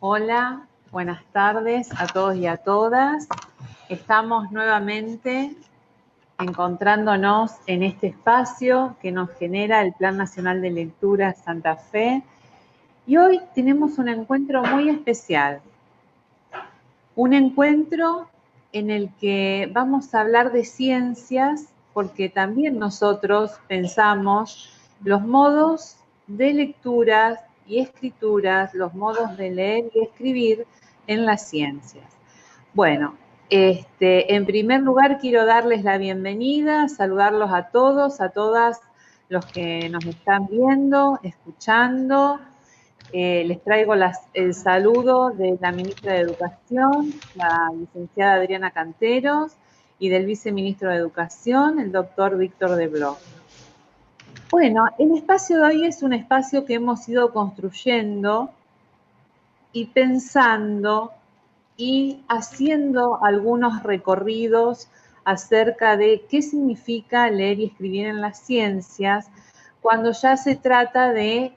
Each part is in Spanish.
Hola, buenas tardes a todos y a todas. Estamos nuevamente encontrándonos en este espacio que nos genera el Plan Nacional de Lectura Santa Fe. Y hoy tenemos un encuentro muy especial. Un encuentro en el que vamos a hablar de ciencias, porque también nosotros pensamos los modos de lecturas y escrituras, los modos de leer y escribir en las ciencias. Bueno, en primer lugar quiero darles la bienvenida, saludarlos a todos, a todas los que nos están viendo, escuchando. Les traigo el saludo de la ministra de Educación, la licenciada Adriana Canteros, y del viceministro de Educación, el doctor Víctor de Bloch. Bueno, el espacio de hoy es un espacio que hemos ido construyendo y pensando y haciendo algunos recorridos acerca de qué significa leer y escribir en las ciencias cuando ya se trata de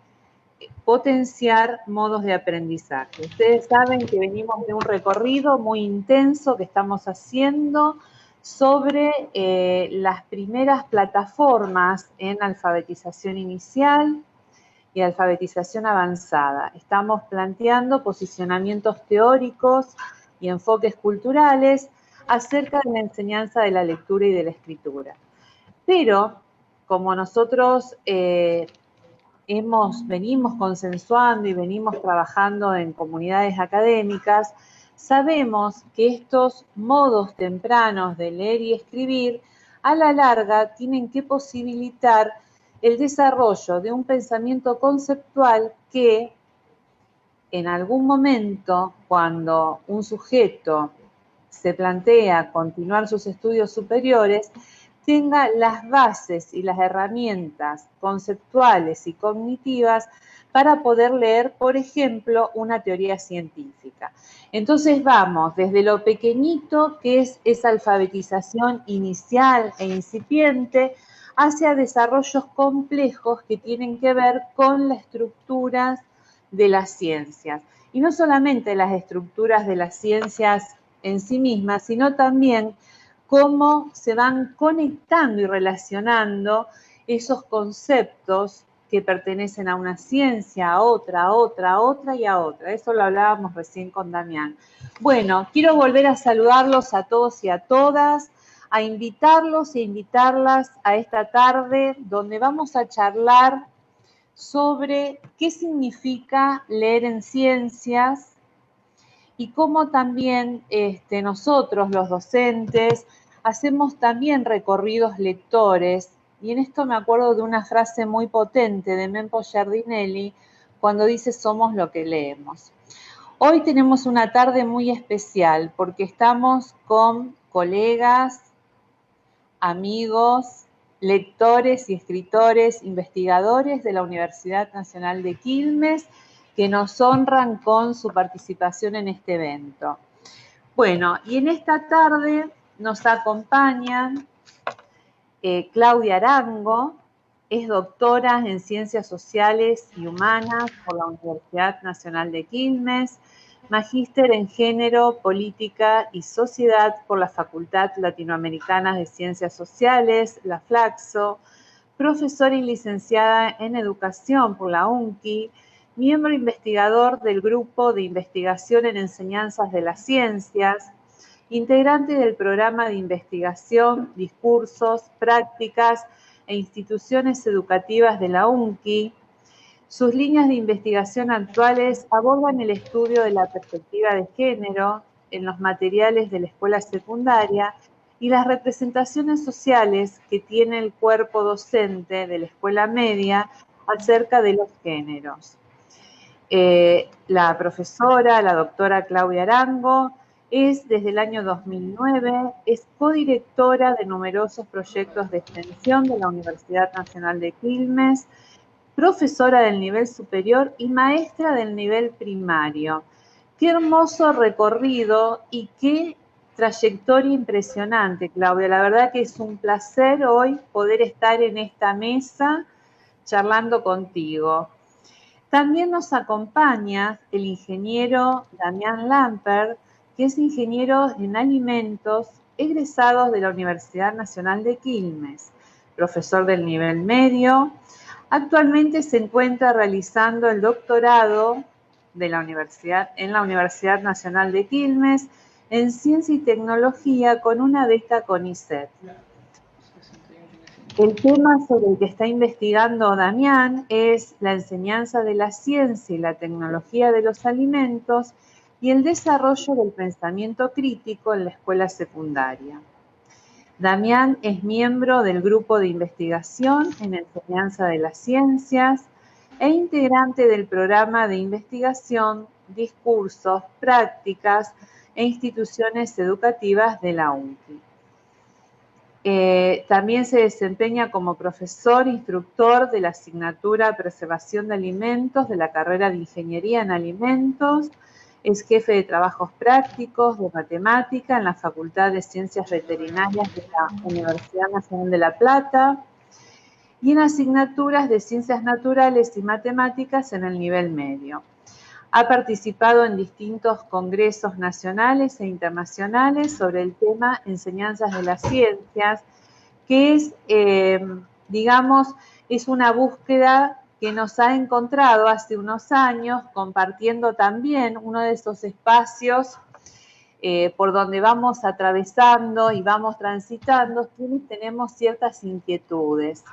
potenciar modos de aprendizaje. Ustedes saben que venimos de un recorrido muy intenso que estamos haciendo sobre las primeras plataformas en alfabetización inicial y alfabetización avanzada. Estamos planteando posicionamientos teóricos y enfoques culturales acerca de la enseñanza de la lectura y de la escritura. Pero, como nosotros venimos consensuando y venimos trabajando en comunidades académicas, sabemos que estos modos tempranos de leer y escribir, a la larga, tienen que posibilitar el desarrollo de un pensamiento conceptual que, en algún momento, cuando un sujeto se plantea continuar sus estudios superiores, tenga las bases y las herramientas conceptuales y cognitivas para poder leer, por ejemplo, una teoría científica. Entonces vamos desde lo pequeñito, que es esa alfabetización inicial e incipiente, hacia desarrollos complejos que tienen que ver con las estructuras de las ciencias. Y no solamente las estructuras de las ciencias en sí mismas, sino también cómo se van conectando y relacionando esos conceptos que pertenecen a una ciencia, a otra y a otra. Eso lo hablábamos recién con Damián. Bueno, quiero volver a saludarlos a todos y a todas, a invitarlos e invitarlas a esta tarde donde vamos a charlar sobre qué significa leer en ciencias y cómo también nosotros, los docentes, hacemos también recorridos lectores. Y en esto me acuerdo de una frase muy potente de Mempo Giardinelli, cuando dice: somos lo que leemos. Hoy tenemos una tarde muy especial porque estamos con colegas, amigos, lectores y escritores, investigadores de la Universidad Nacional de Quilmes, que nos honran con su participación en este evento. Bueno, y en esta tarde nos acompañan Claudia Arango, es doctora en Ciencias Sociales y Humanas por la Universidad Nacional de Quilmes, magíster en Género, Política y Sociedad por la Facultad Latinoamericana de Ciencias Sociales, la FLACSO, profesora y licenciada en Educación por la UNCI, miembro investigador del Grupo de Investigación en Enseñanzas de las Ciencias, integrante del programa de investigación, discursos, prácticas e instituciones educativas de la UNCI. Sus líneas de investigación actuales abordan el estudio de la perspectiva de género en los materiales de la escuela secundaria y las representaciones sociales que tiene el cuerpo docente de la escuela media acerca de los géneros. La profesora, la doctora Claudia Arango, es desde el año 2009, es codirectora de numerosos proyectos de extensión de la Universidad Nacional de Quilmes, profesora del nivel superior y maestra del nivel primario. Qué hermoso recorrido y qué trayectoria impresionante, Claudia. La verdad que es un placer hoy poder estar en esta mesa charlando contigo. También nos acompaña el ingeniero Damián Lamper, que es ingeniero en alimentos, egresado de la Universidad Nacional de Quilmes, profesor del nivel medio. Actualmente se encuentra realizando el doctorado de la en la Universidad Nacional de Quilmes en Ciencia y Tecnología con una beca CONICET. El tema sobre el que está investigando Damián es la enseñanza de la ciencia y la tecnología de los alimentos y el desarrollo del pensamiento crítico en la escuela secundaria. Damián es miembro del grupo de investigación en enseñanza de las ciencias e integrante del programa de investigación, discursos, prácticas e instituciones educativas de la UNCI. También se desempeña como profesor, instructor de la asignatura Preservación de Alimentos de la carrera de Ingeniería en Alimentos. Es jefe de trabajos prácticos de matemática en la Facultad de Ciencias Veterinarias de la Universidad Nacional de La Plata y en asignaturas de Ciencias Naturales y Matemáticas en el nivel medio. Ha participado en distintos congresos nacionales e internacionales sobre el tema enseñanzas de las ciencias, que es, digamos, es una búsqueda que nos ha encontrado hace unos años, compartiendo también uno de esos espacios por donde vamos atravesando y vamos transitando, quienes tenemos ciertas inquietudes.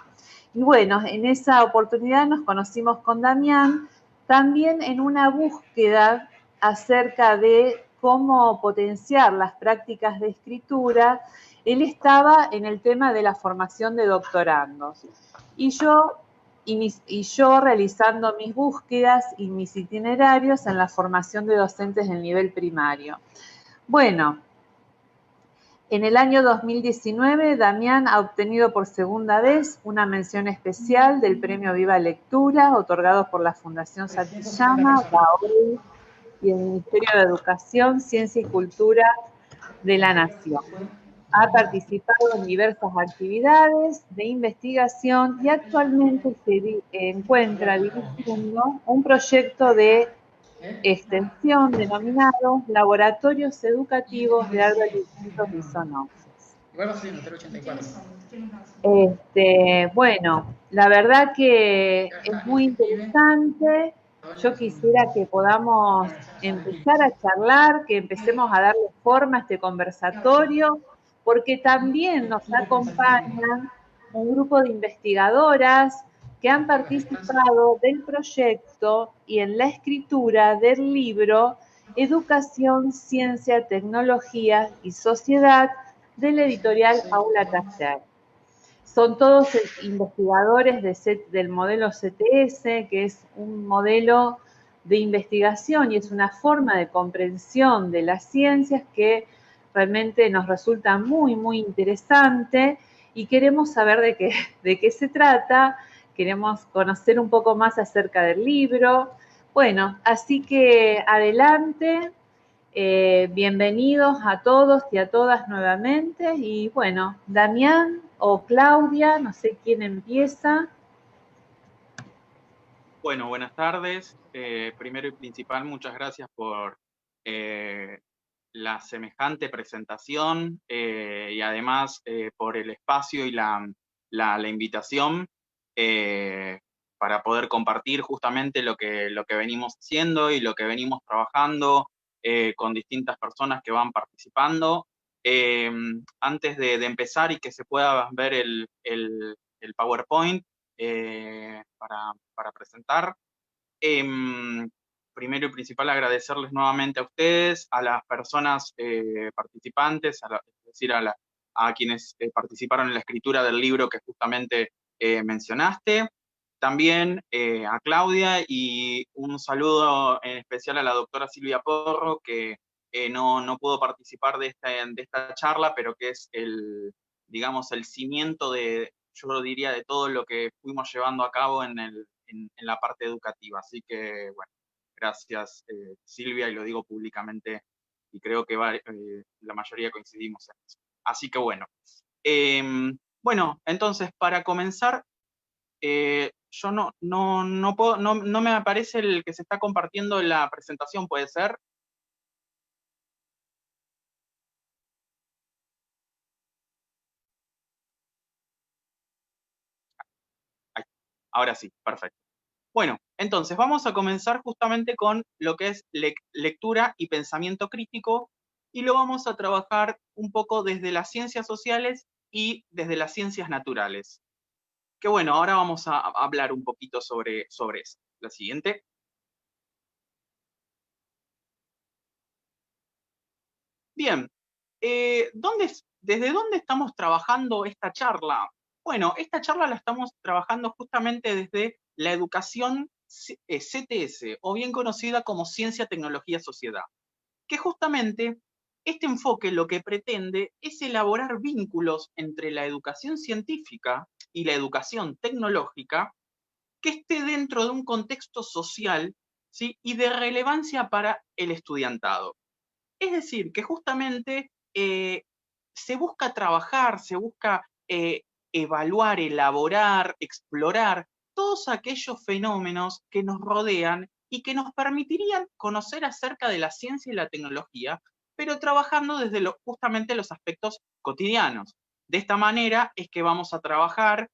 Y bueno, en esa oportunidad nos conocimos con Damián, también en una búsqueda acerca de cómo potenciar las prácticas de escritura. Él estaba en el tema de la formación de doctorandos y yo realizando mis búsquedas y mis itinerarios en la formación de docentes del nivel primario. Bueno, en el año 2019, Damián ha obtenido por segunda vez una mención especial del Premio Viva Lectura, otorgado por la Fundación Santillana, Baori y el Ministerio de Educación, Ciencia y Cultura de la Nación. Ha participado en diversas actividades de investigación y actualmente se encuentra dirigiendo un proyecto de extensión denominado Laboratorios Educativos de Agroalimentos y Zoonosis. Bueno, la verdad que es muy interesante. Yo quisiera que podamos empezar a charlar, que empecemos a darle forma a este conversatorio, porque también nos acompañan un grupo de investigadoras que han participado del proyecto y en la escritura del libro Educación, Ciencia, Tecnología y Sociedad del editorial Aula Taller. Son todos investigadores del modelo CTS, que es un modelo de investigación y es una forma de comprensión de las ciencias que realmente nos resulta muy, muy interesante y queremos saber de qué se trata, queremos conocer un poco más acerca del libro. Bueno, así que adelante. Bienvenidos a todos y a todas nuevamente. Y bueno, Damián o Claudia, no sé quién empieza. Bueno, buenas tardes. Primero y principal, muchas gracias por la semejante presentación y además por el espacio y la invitación para poder compartir justamente lo que venimos haciendo y lo que venimos trabajando con distintas personas que van participando. Antes de empezar y que se pueda ver el PowerPoint para presentar, primero y principal agradecerles nuevamente a ustedes, a las personas participantes, es decir, a quienes participaron en la escritura del libro que justamente mencionaste. También a Claudia y un saludo en especial a la doctora Silvia Porro, que no pudo participar de esta charla, pero que es digamos, el cimiento yo diría, de todo lo que fuimos llevando a cabo en la parte educativa. Así que, bueno, gracias Silvia, y lo digo públicamente, y creo que la mayoría coincidimos en eso. Así que bueno. Bueno, entonces, para comenzar, Yo no me aparece el que se está compartiendo la presentación, ¿puede ser? Ahí, ahora sí, perfecto. Bueno, entonces vamos a comenzar justamente con lo que es lectura y pensamiento crítico, y lo vamos a trabajar un poco desde las ciencias sociales y desde las ciencias naturales. Que bueno, ahora vamos a hablar un poquito sobre eso. La siguiente. Bien, ¿desde dónde estamos trabajando esta charla? Bueno, esta charla la estamos trabajando justamente desde la educación CTS, o bien conocida como Ciencia, Tecnología, Sociedad, que justamente este enfoque lo que pretende es elaborar vínculos entre la educación científica y la educación tecnológica que esté dentro de un contexto social, ¿sí?, y de relevancia para el estudiantado. Es decir, que justamente se busca trabajar, se busca evaluar, elaborar, explorar todos aquellos fenómenos que nos rodean y que nos permitirían conocer acerca de la ciencia y la tecnología, pero trabajando desde justamente los aspectos cotidianos. De esta manera es que vamos a trabajar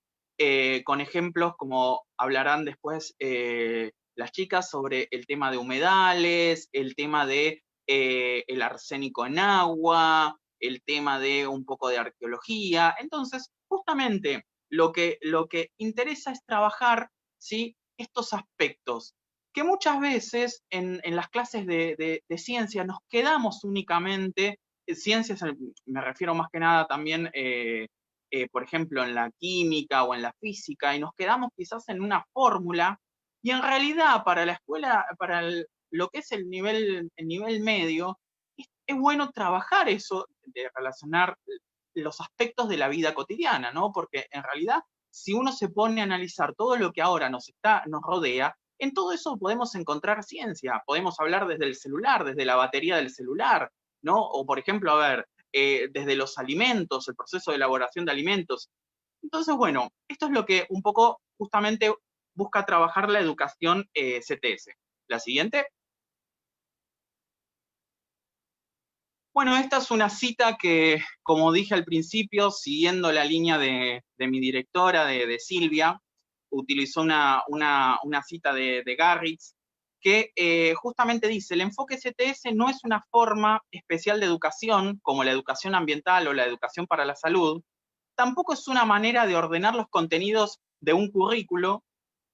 con ejemplos como hablarán después las chicas sobre el tema de humedales, el tema de el arsénico en agua, el tema de un poco de arqueología. Entonces, justamente lo que interesa es trabajar, ¿sí?, estos aspectos que muchas veces en las clases de ciencia nos quedamos únicamente, ciencias, me refiero más que nada también, por ejemplo, en la química o en la física, y nos quedamos quizás en una fórmula, y en realidad para la escuela, lo que es el nivel medio, es bueno trabajar eso, de relacionar los aspectos de la vida cotidiana, ¿no? Porque en realidad, si uno se pone a analizar todo lo que ahora nos rodea, en todo eso podemos encontrar ciencia. Podemos hablar desde el celular, desde la batería del celular, ¿no? O por ejemplo, a ver, desde los alimentos, el proceso de elaboración de alimentos. Entonces, bueno, esto es lo que un poco justamente busca trabajar la educación CTS. La siguiente. Bueno, esta es una cita que, como dije al principio, siguiendo la línea de mi directora, de Silvia, utilizó una cita de Garrix, que justamente dice: el enfoque CTS no es una forma especial de educación, como la educación ambiental o la educación para la salud, tampoco es una manera de ordenar los contenidos de un currículo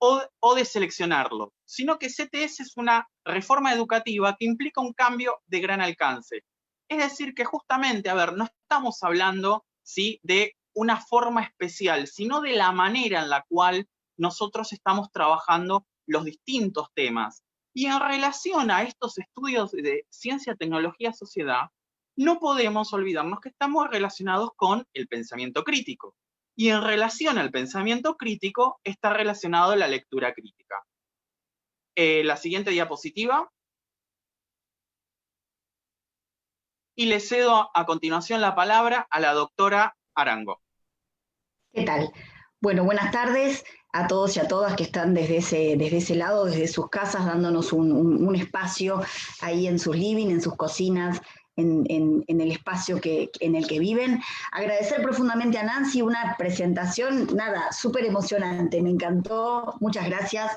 o de seleccionarlo, sino que CTS es una reforma educativa que implica un cambio de gran alcance. Es decir, que justamente, a ver, no estamos hablando, ¿sí?, de una forma especial, sino de la manera en la cual nosotros estamos trabajando los distintos temas. Y en relación a estos estudios de ciencia, tecnología, sociedad, no podemos olvidarnos que estamos relacionados con el pensamiento crítico. Y en relación al pensamiento crítico está relacionado la lectura crítica. La siguiente diapositiva. Y le cedo a continuación la palabra a la doctora Arango. ¿Qué tal? Bueno, buenas tardes a todos y a todas que están desde ese lado, desde sus casas, dándonos un espacio ahí en sus living, en sus cocinas, en el espacio en el que viven. Agradecer profundamente a Nancy, una presentación, nada, súper emocionante, me encantó, muchas gracias.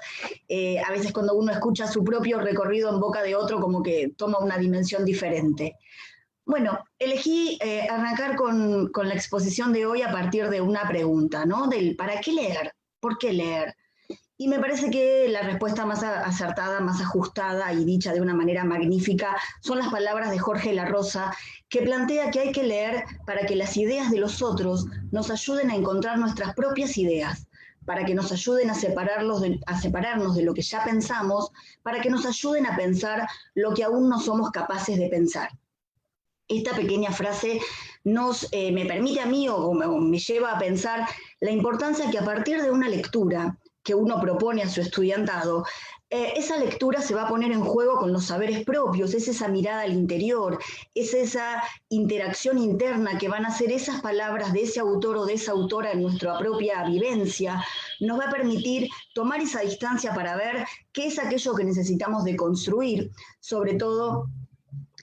A veces cuando uno escucha su propio recorrido en boca de otro, como que toma una dimensión diferente. Bueno, elegí arrancar con la exposición de hoy a partir de una pregunta, ¿no? Del ¿para qué leer? ¿Por qué leer? Y me parece que la respuesta más acertada, más ajustada y dicha de una manera magnífica son las palabras de Jorge La Rosa, que plantea que hay que leer para que las ideas de los otros nos ayuden a encontrar nuestras propias ideas, para que nos ayuden a separarnos de lo que ya pensamos, para que nos ayuden a pensar lo que aún no somos capaces de pensar. Esta pequeña frase me permite a mí o me lleva a pensar la importancia que a partir de una lectura que uno propone a su estudiantado, esa lectura se va a poner en juego con los saberes propios, es esa mirada al interior, es esa interacción interna que van a hacer esas palabras de ese autor o de esa autora en nuestra propia vivencia, nos va a permitir tomar esa distancia para ver qué es aquello que necesitamos de construir, sobre todo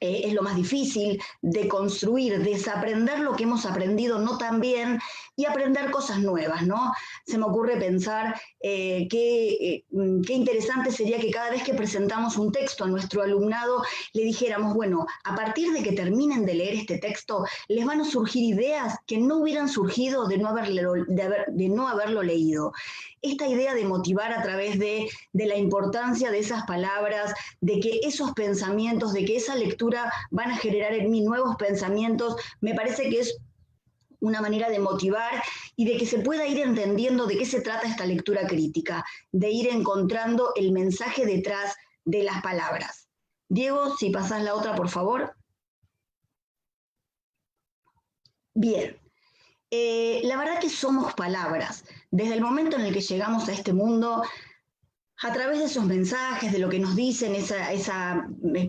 es lo más difícil, de construir, desaprender lo que hemos aprendido no tan bien y aprender cosas nuevas, ¿no? Se me ocurre pensar qué interesante sería que cada vez que presentamos un texto a nuestro alumnado le dijéramos, bueno, a partir de que terminen de leer este texto, les van a surgir ideas que no hubieran surgido de no haberlo leído. Esta idea de motivar a través de la importancia de esas palabras, de que esos pensamientos, de que esa lectura van a generar en mí nuevos pensamientos, me parece que es una manera de motivar y de que se pueda ir entendiendo de qué se trata esta lectura crítica, de ir encontrando el mensaje detrás de las palabras. Diego, si pasás la otra, por favor. Bien. La verdad que somos palabras. Desde el momento en el que llegamos a este mundo, a través de esos mensajes, de lo que nos dicen esas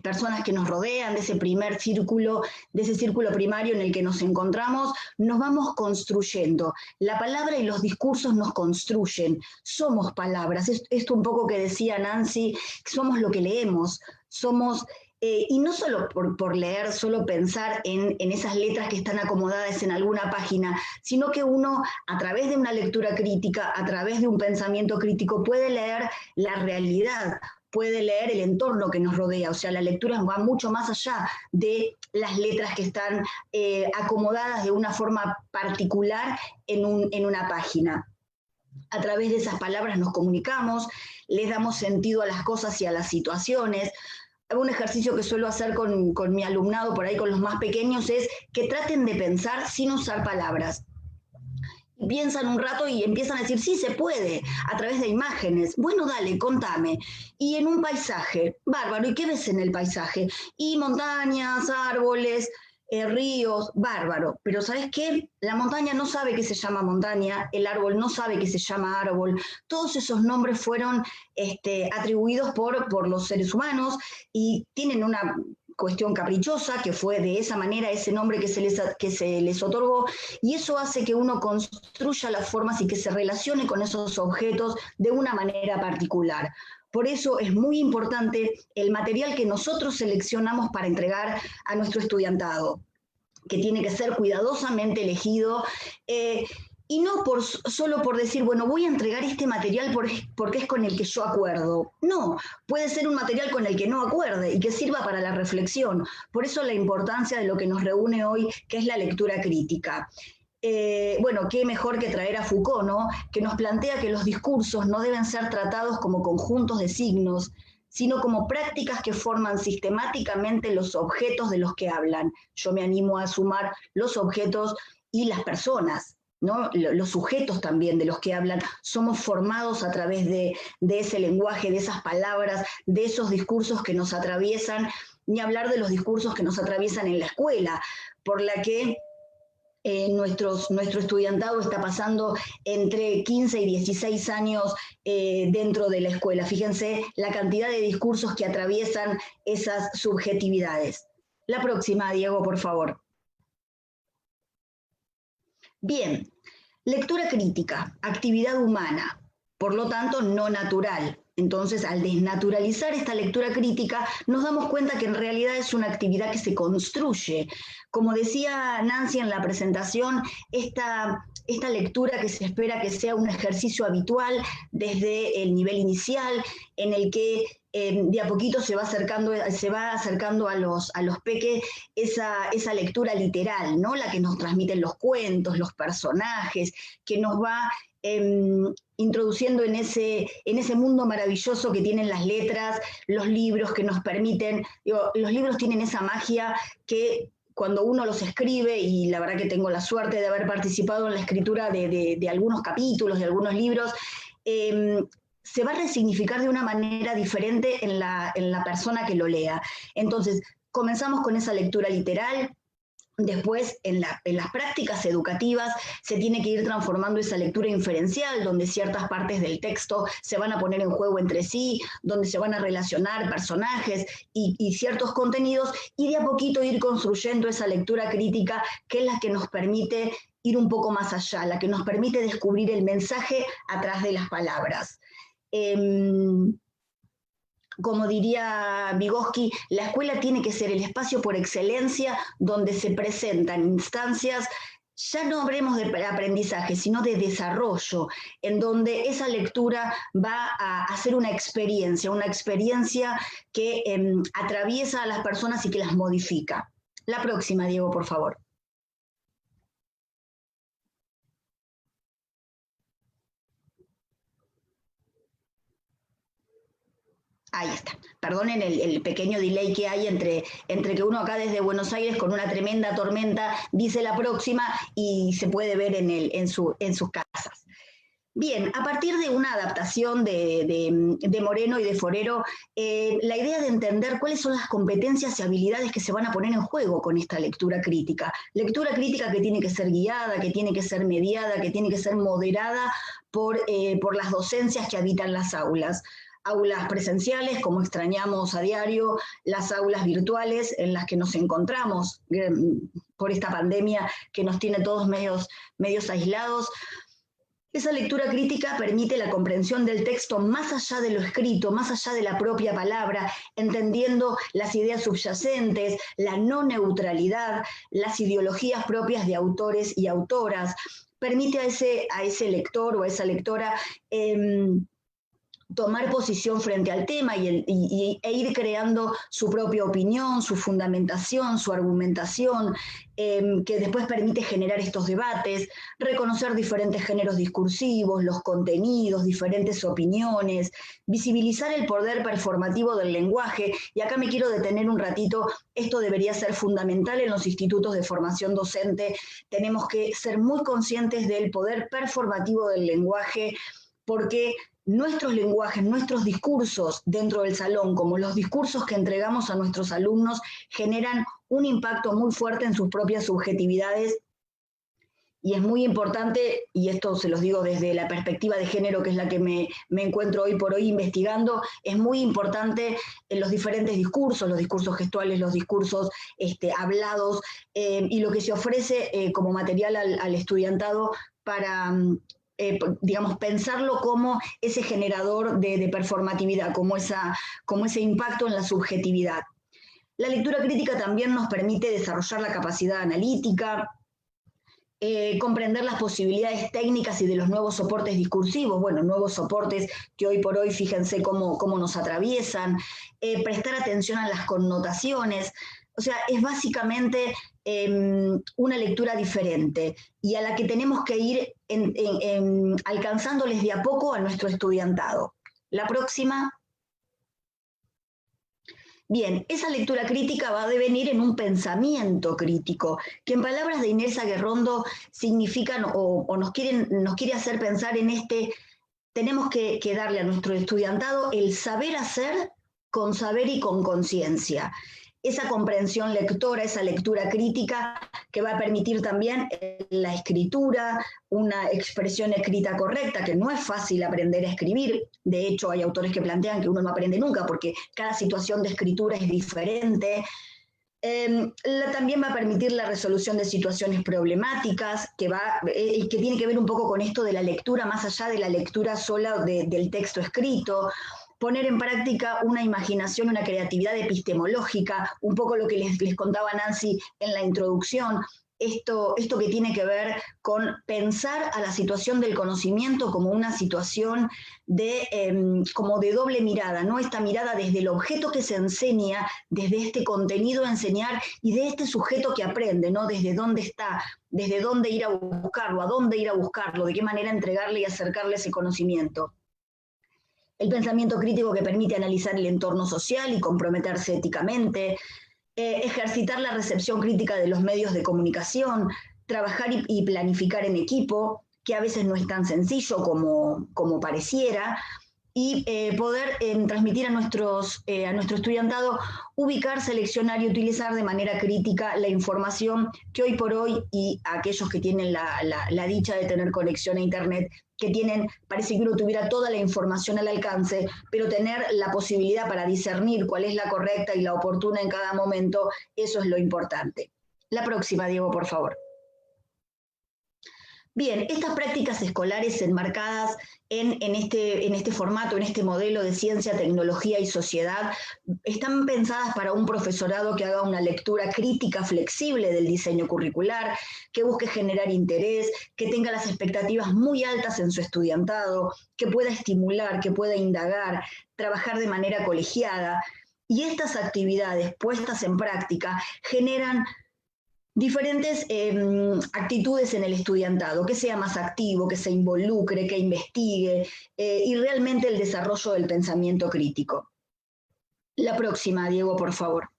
personas que nos rodean, de ese primer círculo, de ese círculo primario en el que nos encontramos, nos vamos construyendo. La palabra y los discursos nos construyen. Somos palabras. Esto un poco que decía Nancy, somos lo que leemos, somos... y no solo por leer, solo pensar en esas letras que están acomodadas en alguna página, sino que uno, a través de una lectura crítica, a través de un pensamiento crítico, puede leer la realidad, puede leer el entorno que nos rodea. O sea, la lectura va mucho más allá de las letras que están acomodadas de una forma particular en una página. A través de esas palabras nos comunicamos, les damos sentido a las cosas y a las situaciones. Un ejercicio que suelo hacer con mi alumnado, por ahí con los más pequeños, es que traten de pensar sin usar palabras. Y piensan un rato y empiezan a decir, sí, se puede, a través de imágenes. Bueno, dale, contame. Y en un paisaje, bárbaro, ¿y qué ves en el paisaje? Y montañas, árboles, ríos, bárbaro. Pero ¿sabes qué? La montaña no sabe que se llama montaña, el árbol no sabe que se llama árbol. Todos esos nombres fueron atribuidos por los seres humanos y tienen una cuestión caprichosa, que fue de esa manera ese nombre que se les otorgó, y eso hace que uno construya las formas y que se relacione con esos objetos de una manera particular. Por eso es muy importante el material que nosotros seleccionamos para entregar a nuestro estudiantado, que tiene que ser cuidadosamente elegido, y no solo por decir, bueno, voy a entregar este material porque es con el que yo acuerdo. No, puede ser un material con el que no acuerde y que sirva para la reflexión. Por eso la importancia de lo que nos reúne hoy, que es la lectura crítica. Bueno, qué mejor que traer a Foucault, ¿no? Que nos plantea que los discursos no deben ser tratados como conjuntos de signos, sino como prácticas que forman sistemáticamente los objetos de los que hablan. Yo me animo a sumar los objetos y las personas, ¿no? Los sujetos también de los que hablan, somos formados a través de ese lenguaje, de esas palabras, de esos discursos que nos atraviesan, ni hablar de los discursos que nos atraviesan en la escuela, por la que nuestro estudiantado está pasando entre 15 y 16 años dentro de la escuela. Fíjense la cantidad de discursos que atraviesan esas subjetividades. La próxima, Diego, por favor. Bien, lectura crítica, actividad humana, por lo tanto no natural. Entonces, al desnaturalizar esta lectura crítica, nos damos cuenta que en realidad es una actividad que se construye. Como decía Nancy en la presentación, esta lectura que se espera que sea un ejercicio habitual desde el nivel inicial, en el que de a poquito se va acercando a los peques esa lectura literal, ¿no? La que nos transmiten los cuentos, los personajes, que nos va introduciendo en ese mundo maravilloso que tienen las letras, los libros que nos permiten, los libros tienen esa magia que cuando uno los escribe, y la verdad que tengo la suerte de haber participado en la escritura de algunos capítulos, de algunos libros, se va a resignificar de una manera diferente en la persona que lo lea. Entonces, comenzamos con esa lectura literal, Después, en las prácticas educativas, se tiene que ir transformando esa lectura inferencial, donde ciertas partes del texto se van a poner en juego entre sí, donde se van a relacionar personajes y ciertos contenidos, y de a poquito ir construyendo esa lectura crítica, que es la que nos permite ir un poco más allá, la que nos permite descubrir el mensaje atrás de las palabras. Como diría Vygotsky, la escuela tiene que ser el espacio por excelencia donde se presentan instancias, ya no hablemos de aprendizaje, sino de desarrollo, en donde esa lectura va a ser una experiencia que atraviesa a las personas y que las modifica. La próxima, Diego, por favor. Ahí está. Perdonen el pequeño delay que hay entre que uno acá desde Buenos Aires con una tremenda tormenta dice la próxima y se puede ver en sus casas. Bien, a partir de una adaptación de Moreno y de Forero, la idea de entender cuáles son las competencias y habilidades que se van a poner en juego con esta lectura crítica. Lectura crítica que tiene que ser guiada, que tiene que ser mediada, que tiene que ser moderada por las docencias que habitan las aulas. Aulas presenciales, como extrañamos a diario, las aulas virtuales en las que nos encontramos por esta pandemia que nos tiene todos medios aislados. Esa lectura crítica permite la comprensión del texto más allá de lo escrito, más allá de la propia palabra, entendiendo las ideas subyacentes, la no neutralidad, las ideologías propias de autores y autoras. Permite a ese lector o a esa lectora tomar posición frente al tema e ir creando su propia opinión, su fundamentación, su argumentación, que después permite generar estos debates, reconocer diferentes géneros discursivos, los contenidos, diferentes opiniones, visibilizar el poder performativo del lenguaje. Y acá me quiero detener un ratito, esto debería ser fundamental en los institutos de formación docente. Tenemos que ser muy conscientes del poder performativo del lenguaje, porque nuestros lenguajes, nuestros discursos dentro del salón, como los discursos que entregamos a nuestros alumnos, generan un impacto muy fuerte en sus propias subjetividades. Y es muy importante, y esto se los digo desde la perspectiva de género, que es la que me encuentro hoy por hoy investigando, es muy importante en los diferentes discursos, los discursos gestuales, los discursos hablados, y lo que se ofrece como material al estudiantado para digamos, pensarlo como ese generador de performatividad, como ese impacto en la subjetividad. La lectura crítica también nos permite desarrollar la capacidad analítica, comprender las posibilidades técnicas y de los nuevos soportes discursivos, bueno, nuevos soportes que hoy por hoy, fíjense cómo nos atraviesan, prestar atención a las connotaciones. O sea, es básicamente una lectura diferente y a la que tenemos que ir alcanzándoles de a poco a nuestro estudiantado. La próxima. Bien, esa lectura crítica va a devenir en un pensamiento crítico, que en palabras de Inés Aguerrondo significan o nos quiere hacer pensar en tenemos que darle a nuestro estudiantado el saber hacer con saber y con conciencia. Esa comprensión lectora, esa lectura crítica que va a permitir también la escritura, una expresión escrita correcta, que no es fácil aprender a escribir. De hecho, hay autores que plantean que uno no aprende nunca porque cada situación de escritura es diferente. También va a permitir la resolución de situaciones problemáticas, que tiene que ver un poco con esto de la lectura, más allá de la lectura sola del texto escrito. Poner en práctica una imaginación, una creatividad epistemológica, un poco lo que les contaba Nancy en la introducción, esto que tiene que ver con pensar a la situación del conocimiento como una situación como de doble mirada, ¿no? Esta mirada desde el objeto que se enseña, desde este contenido a enseñar y de este sujeto que aprende, ¿no? Desde dónde está, desde dónde ir a buscarlo, a dónde ir a buscarlo, de qué manera entregarle y acercarle ese conocimiento. El pensamiento crítico que permite analizar el entorno social y comprometerse éticamente, ejercitar la recepción crítica de los medios de comunicación, trabajar y planificar en equipo, que a veces no es tan sencillo como pareciera, y poder transmitir a nuestro estudiantado, ubicar, seleccionar y utilizar de manera crítica la información que hoy por hoy, y a aquellos que tienen la dicha de tener conexión a Internet, que tienen, parece que uno tuviera toda la información al alcance, pero tener la posibilidad para discernir cuál es la correcta y la oportuna en cada momento, eso es lo importante. La próxima, Diego, por favor. Bien, estas prácticas escolares enmarcadas en este formato, en este modelo de ciencia, tecnología y sociedad, están pensadas para un profesorado que haga una lectura crítica, flexible del diseño curricular, que busque generar interés, que tenga las expectativas muy altas en su estudiantado, que pueda estimular, que pueda indagar, trabajar de manera colegiada. Y estas actividades puestas en práctica generan diferentes actitudes en el estudiantado, que sea más activo, que se involucre, que investigue, y realmente el desarrollo del pensamiento crítico. La próxima, Diego, por favor.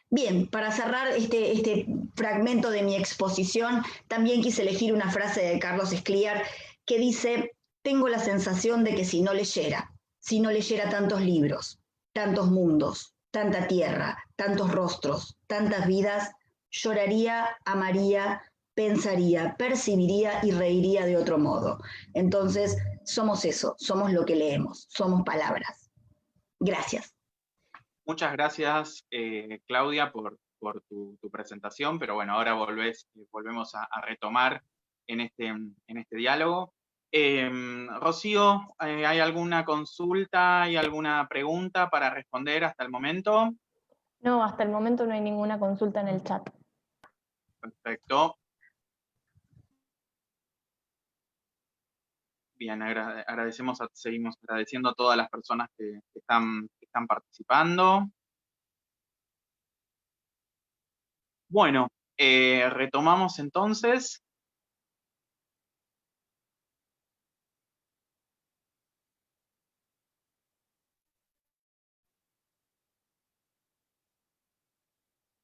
Bien, para cerrar este fragmento de mi exposición, también quise elegir una frase de Carlos Escliar que dice: tengo la sensación de que si no leyera tantos libros, tantos mundos, tanta tierra, tantos rostros, tantas vidas, lloraría, amaría, pensaría, percibiría y reiría de otro modo. Entonces, somos eso, somos lo que leemos, somos palabras. Gracias. Muchas gracias, Claudia, por tu presentación, pero bueno, ahora volvemos a retomar en este diálogo. Rocío, ¿hay alguna consulta, hay alguna pregunta para responder hasta el momento? No, hasta el momento no hay ninguna consulta en el chat. Perfecto. Bien, seguimos agradeciendo a todas las personas que están participando. Bueno, retomamos entonces.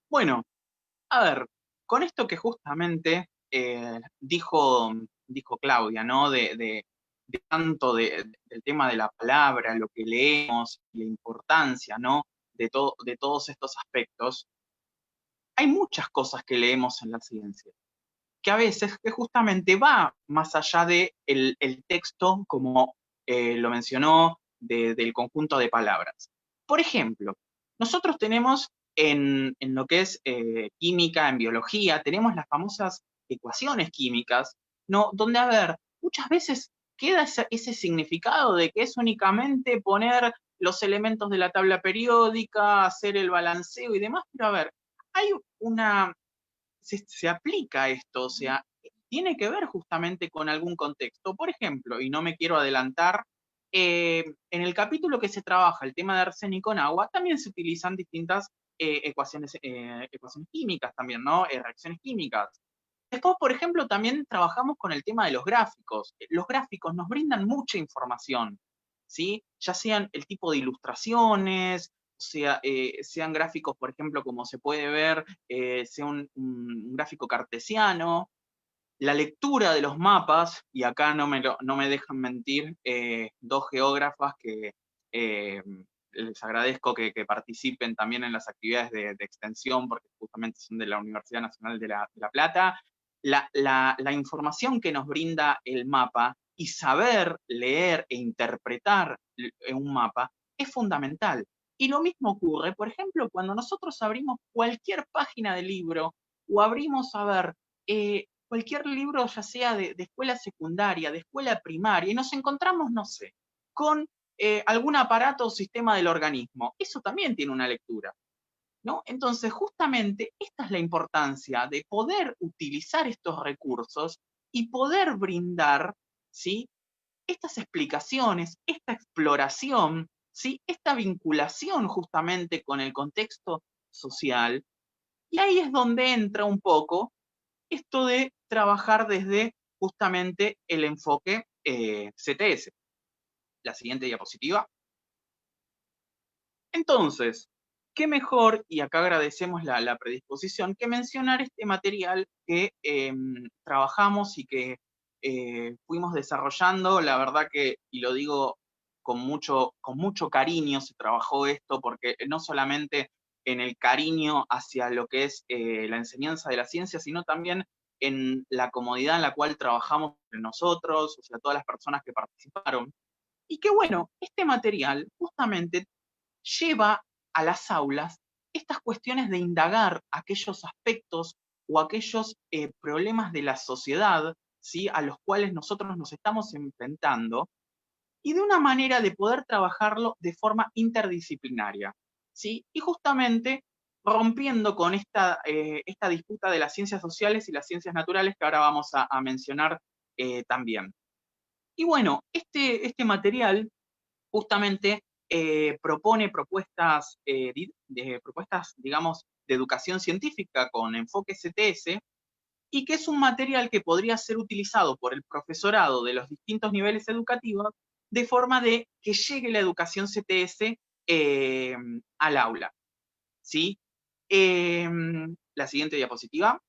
Bueno, a ver, con esto que justamente dijo Claudia, ¿no? De tanto del tema de la palabra, lo que leemos, la importancia, ¿no? De todos estos aspectos. Hay muchas cosas que leemos en la ciencia, que a veces que justamente va más allá de el texto, como lo mencionó, del conjunto de palabras. Por ejemplo, nosotros tenemos en lo que es química, en biología, tenemos las famosas ecuaciones químicas, ¿no? Donde, a ver, muchas veces queda ese significado de que es únicamente poner los elementos de la tabla periódica, hacer el balanceo y demás, pero a ver, hay se aplica esto, o sea, tiene que ver justamente con algún contexto. Por ejemplo, y no me quiero adelantar, en el capítulo que se trabaja el tema de arsénico en agua, también se utilizan distintas ecuaciones químicas también, ¿no? Reacciones químicas. Después, por ejemplo, también trabajamos con el tema de los gráficos. Los gráficos nos brindan mucha información, ¿sí? Ya sean el tipo de ilustraciones, sean gráficos, por ejemplo, como se puede ver, sea un gráfico cartesiano, la lectura de los mapas, y acá no me dejan mentir dos geógrafas que les agradezco que participen también en las actividades de extensión, porque justamente son de la Universidad Nacional de La Plata. La información que nos brinda el mapa y saber leer e interpretar un mapa es fundamental. Y lo mismo ocurre, por ejemplo, cuando nosotros abrimos cualquier página de libro o abrimos a ver cualquier libro, ya sea de escuela secundaria, de escuela primaria, y nos encontramos, no sé, con algún aparato o sistema del organismo. Eso también tiene una lectura, ¿no? Entonces, justamente, esta es la importancia de poder utilizar estos recursos y poder brindar, ¿sí?, estas explicaciones, esta exploración, ¿sí?, esta vinculación justamente con el contexto social. Y ahí es donde entra un poco esto de trabajar desde justamente el enfoque CTS. La siguiente diapositiva. Entonces, qué mejor, y acá agradecemos la predisposición, que mencionar este material que trabajamos y que fuimos desarrollando, la verdad que, y lo digo con mucho cariño, se trabajó esto, porque no solamente en el cariño hacia lo que es la enseñanza de la ciencia, sino también en la comodidad en la cual trabajamos entre nosotros, o sea, todas las personas que participaron. Y que bueno, este material justamente lleva a las aulas estas cuestiones de indagar aquellos aspectos o aquellos problemas de la sociedad, ¿sí?, a los cuales nosotros nos estamos enfrentando, y de una manera de poder trabajarlo de forma interdisciplinaria, ¿sí? Y justamente rompiendo con esta disputa de las ciencias sociales y las ciencias naturales que ahora vamos a mencionar también. Y bueno, este material justamente propone propuestas, digamos, de educación científica con enfoque CTS, y que es un material que podría ser utilizado por el profesorado de los distintos niveles educativos de forma de que llegue la educación CTS al aula, ¿sí? La siguiente diapositiva.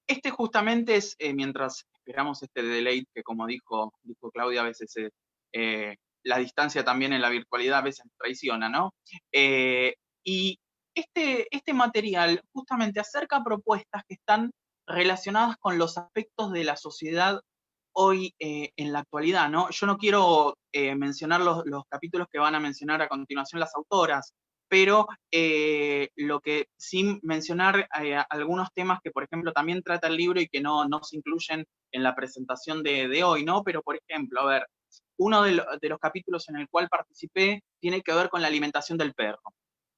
Este justamente es, mientras esperamos este deleite, que como dijo Claudia, a veces la distancia también en la virtualidad a veces traiciona, ¿no? Y este material justamente acerca propuestas que están relacionadas con los aspectos de la sociedad hoy en la actualidad, ¿no? Yo no quiero mencionar los capítulos que van a mencionar a continuación las autoras, pero lo que sin mencionar algunos temas que, por ejemplo, también trata el libro y que no se incluyen en la presentación de hoy, ¿no? Pero, por ejemplo, a ver, uno de los capítulos en el cual participé tiene que ver con la alimentación del perro.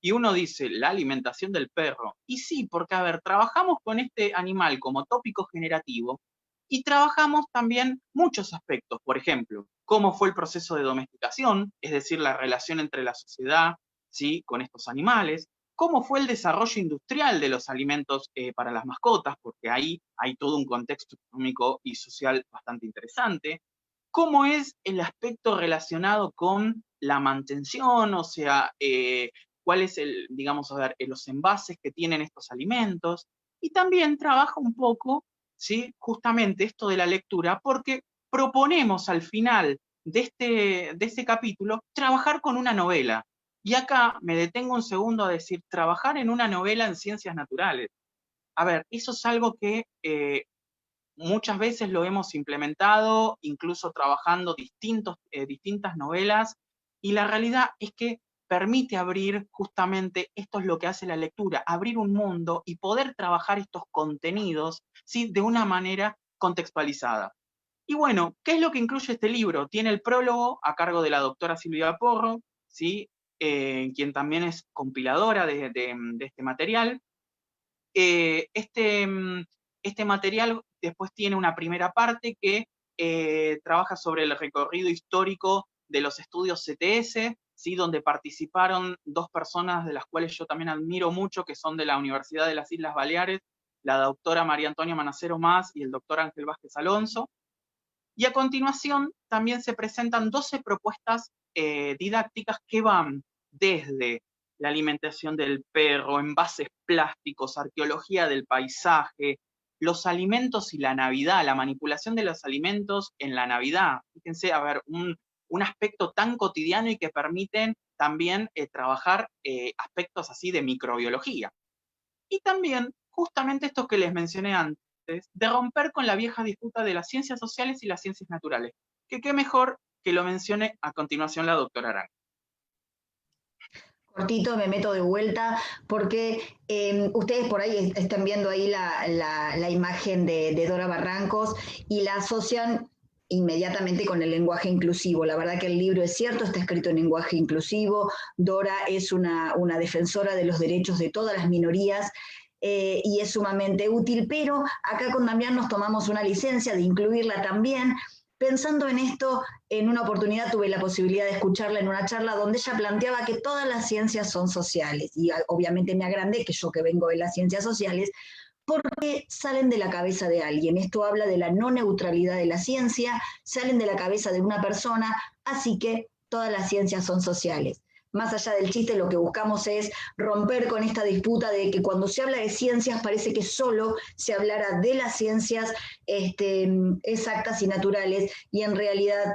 Y uno dice, la alimentación del perro. Y sí, porque, a ver, trabajamos con este animal como tópico generativo y trabajamos también muchos aspectos. Por ejemplo, cómo fue el proceso de domesticación, es decir, la relación entre la sociedad, ¿sí?, con estos animales, cómo fue el desarrollo industrial de los alimentos para las mascotas, porque ahí hay todo un contexto económico y social bastante interesante, cómo es el aspecto relacionado con la mantención, o sea, cuál es digamos, a ver, los envases que tienen estos alimentos, y también trabaja un poco, ¿sí?, justamente esto de la lectura, porque proponemos al final de este capítulo trabajar con una novela. Y acá me detengo un segundo a decir, trabajar en una novela en ciencias naturales. A ver, eso es algo que muchas veces lo hemos implementado, incluso trabajando distintas novelas, y la realidad es que permite abrir justamente, esto es lo que hace la lectura, abrir un mundo y poder trabajar estos contenidos, ¿sí?, de una manera contextualizada. Y bueno, ¿qué es lo que incluye este libro? Tiene el prólogo a cargo de la doctora Silvia Porro, ¿sí?, quien también es compiladora de este material. Este material después tiene una primera parte que trabaja sobre el recorrido histórico de los estudios CTS, ¿sí?, donde participaron dos personas de las cuales yo también admiro mucho, que son de la Universidad de las Islas Baleares, la doctora María Antonia Manacero Mas y el doctor Ángel Vázquez Alonso. Y a continuación también se presentan 12 propuestas didácticas que van desde la alimentación del perro, envases plásticos, arqueología del paisaje, los alimentos y la Navidad, la manipulación de los alimentos en la Navidad. Fíjense, a ver, un aspecto tan cotidiano y que permiten también trabajar aspectos así de microbiología. Y también, justamente esto que les mencioné antes, de romper con la vieja disputa de las ciencias sociales y las ciencias naturales. Que qué mejor que lo mencione a continuación la doctora Arana. Cortito, me meto de vuelta, porque ustedes por ahí están viendo ahí la imagen de Dora Barrancos y la asocian inmediatamente con el lenguaje inclusivo. La verdad que el libro es cierto, está escrito en lenguaje inclusivo. Dora es una defensora de los derechos de todas las minorías, y es sumamente útil, pero acá con Damián nos tomamos una licencia de incluirla también. Pensando en esto, en una oportunidad tuve la posibilidad de escucharla en una charla donde ella planteaba que todas las ciencias son sociales, y obviamente me agrandé, que yo que vengo de las ciencias sociales, porque salen de la cabeza de alguien. Esto habla de la no neutralidad de la ciencia, salen de la cabeza de una persona, así que todas las ciencias son sociales. más allá del chiste, lo que buscamos es romper con esta disputa de que cuando se habla de ciencias parece que solo se hablara de las ciencias exactas y naturales, y en realidad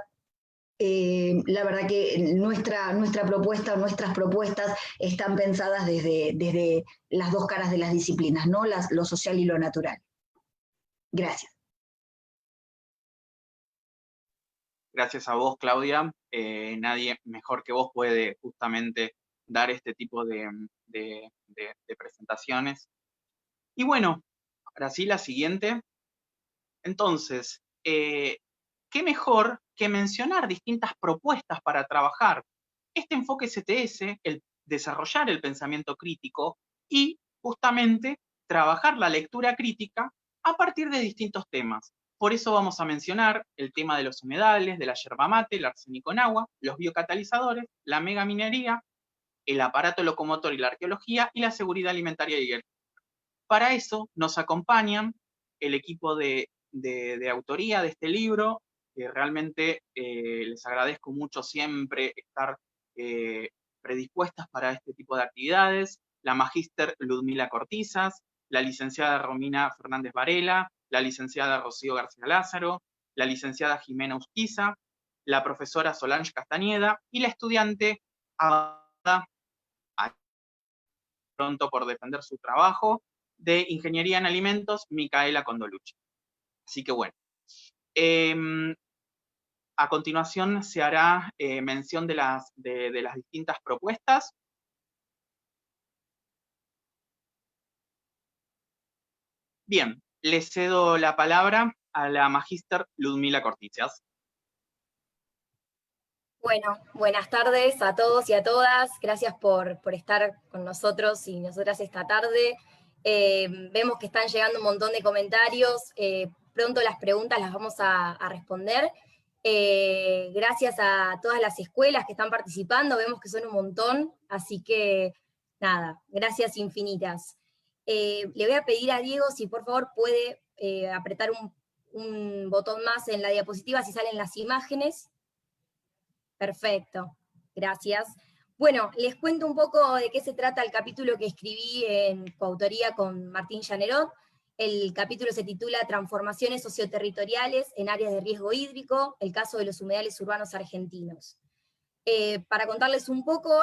la verdad que nuestra propuesta, nuestras propuestas están pensadas desde las dos caras de las disciplinas, ¿no? Lo social y lo natural. Gracias. Gracias a vos, Claudia. Nadie mejor que vos puede justamente dar este tipo de presentaciones. Y bueno, ahora sí, la siguiente. Entonces, ¿qué mejor que mencionar distintas propuestas para trabajar este enfoque CTS, el desarrollar el pensamiento crítico y justamente trabajar la lectura crítica a partir de distintos temas? Por eso vamos a mencionar el tema de los humedales, de la yerba mate, el arsénico en agua, los biocatalizadores, la megaminería, el aparato locomotor y la arqueología, y la seguridad alimentaria y el. Para eso nos acompañan el equipo de autoría de este libro, que realmente les agradezco mucho siempre estar predispuestas para este tipo de actividades: la magíster Ludmila Cortizas, la licenciada Romina Fernández Varela, la licenciada Rocío García Lázaro, la licenciada Jimena Usquiza, la profesora Solange Castañeda y la estudiante Ada, pronto por defender su trabajo, de Ingeniería en Alimentos, Micaela Condolucci. Así que bueno, a continuación se hará mención de las distintas propuestas. Bien, le cedo la palabra a la magíster Ludmila Cortizas. Bueno, buenas tardes a todos y a todas. Gracias por estar con nosotros y nosotras esta tarde. Vemos que están llegando un montón de comentarios. Pronto las preguntas las vamos a responder. Gracias a todas las escuelas que están participando. Vemos que son un montón. Así que, nada, gracias infinitas. Le voy a pedir a Diego si por favor puede apretar un botón más en la diapositiva si salen las imágenes. Perfecto, gracias. Bueno, les cuento un poco de qué se trata el capítulo que escribí en coautoría con Martín Llanerot. El capítulo se titula Transformaciones socioterritoriales en áreas de riesgo hídrico, el caso de los humedales urbanos argentinos. Para contarles un poco,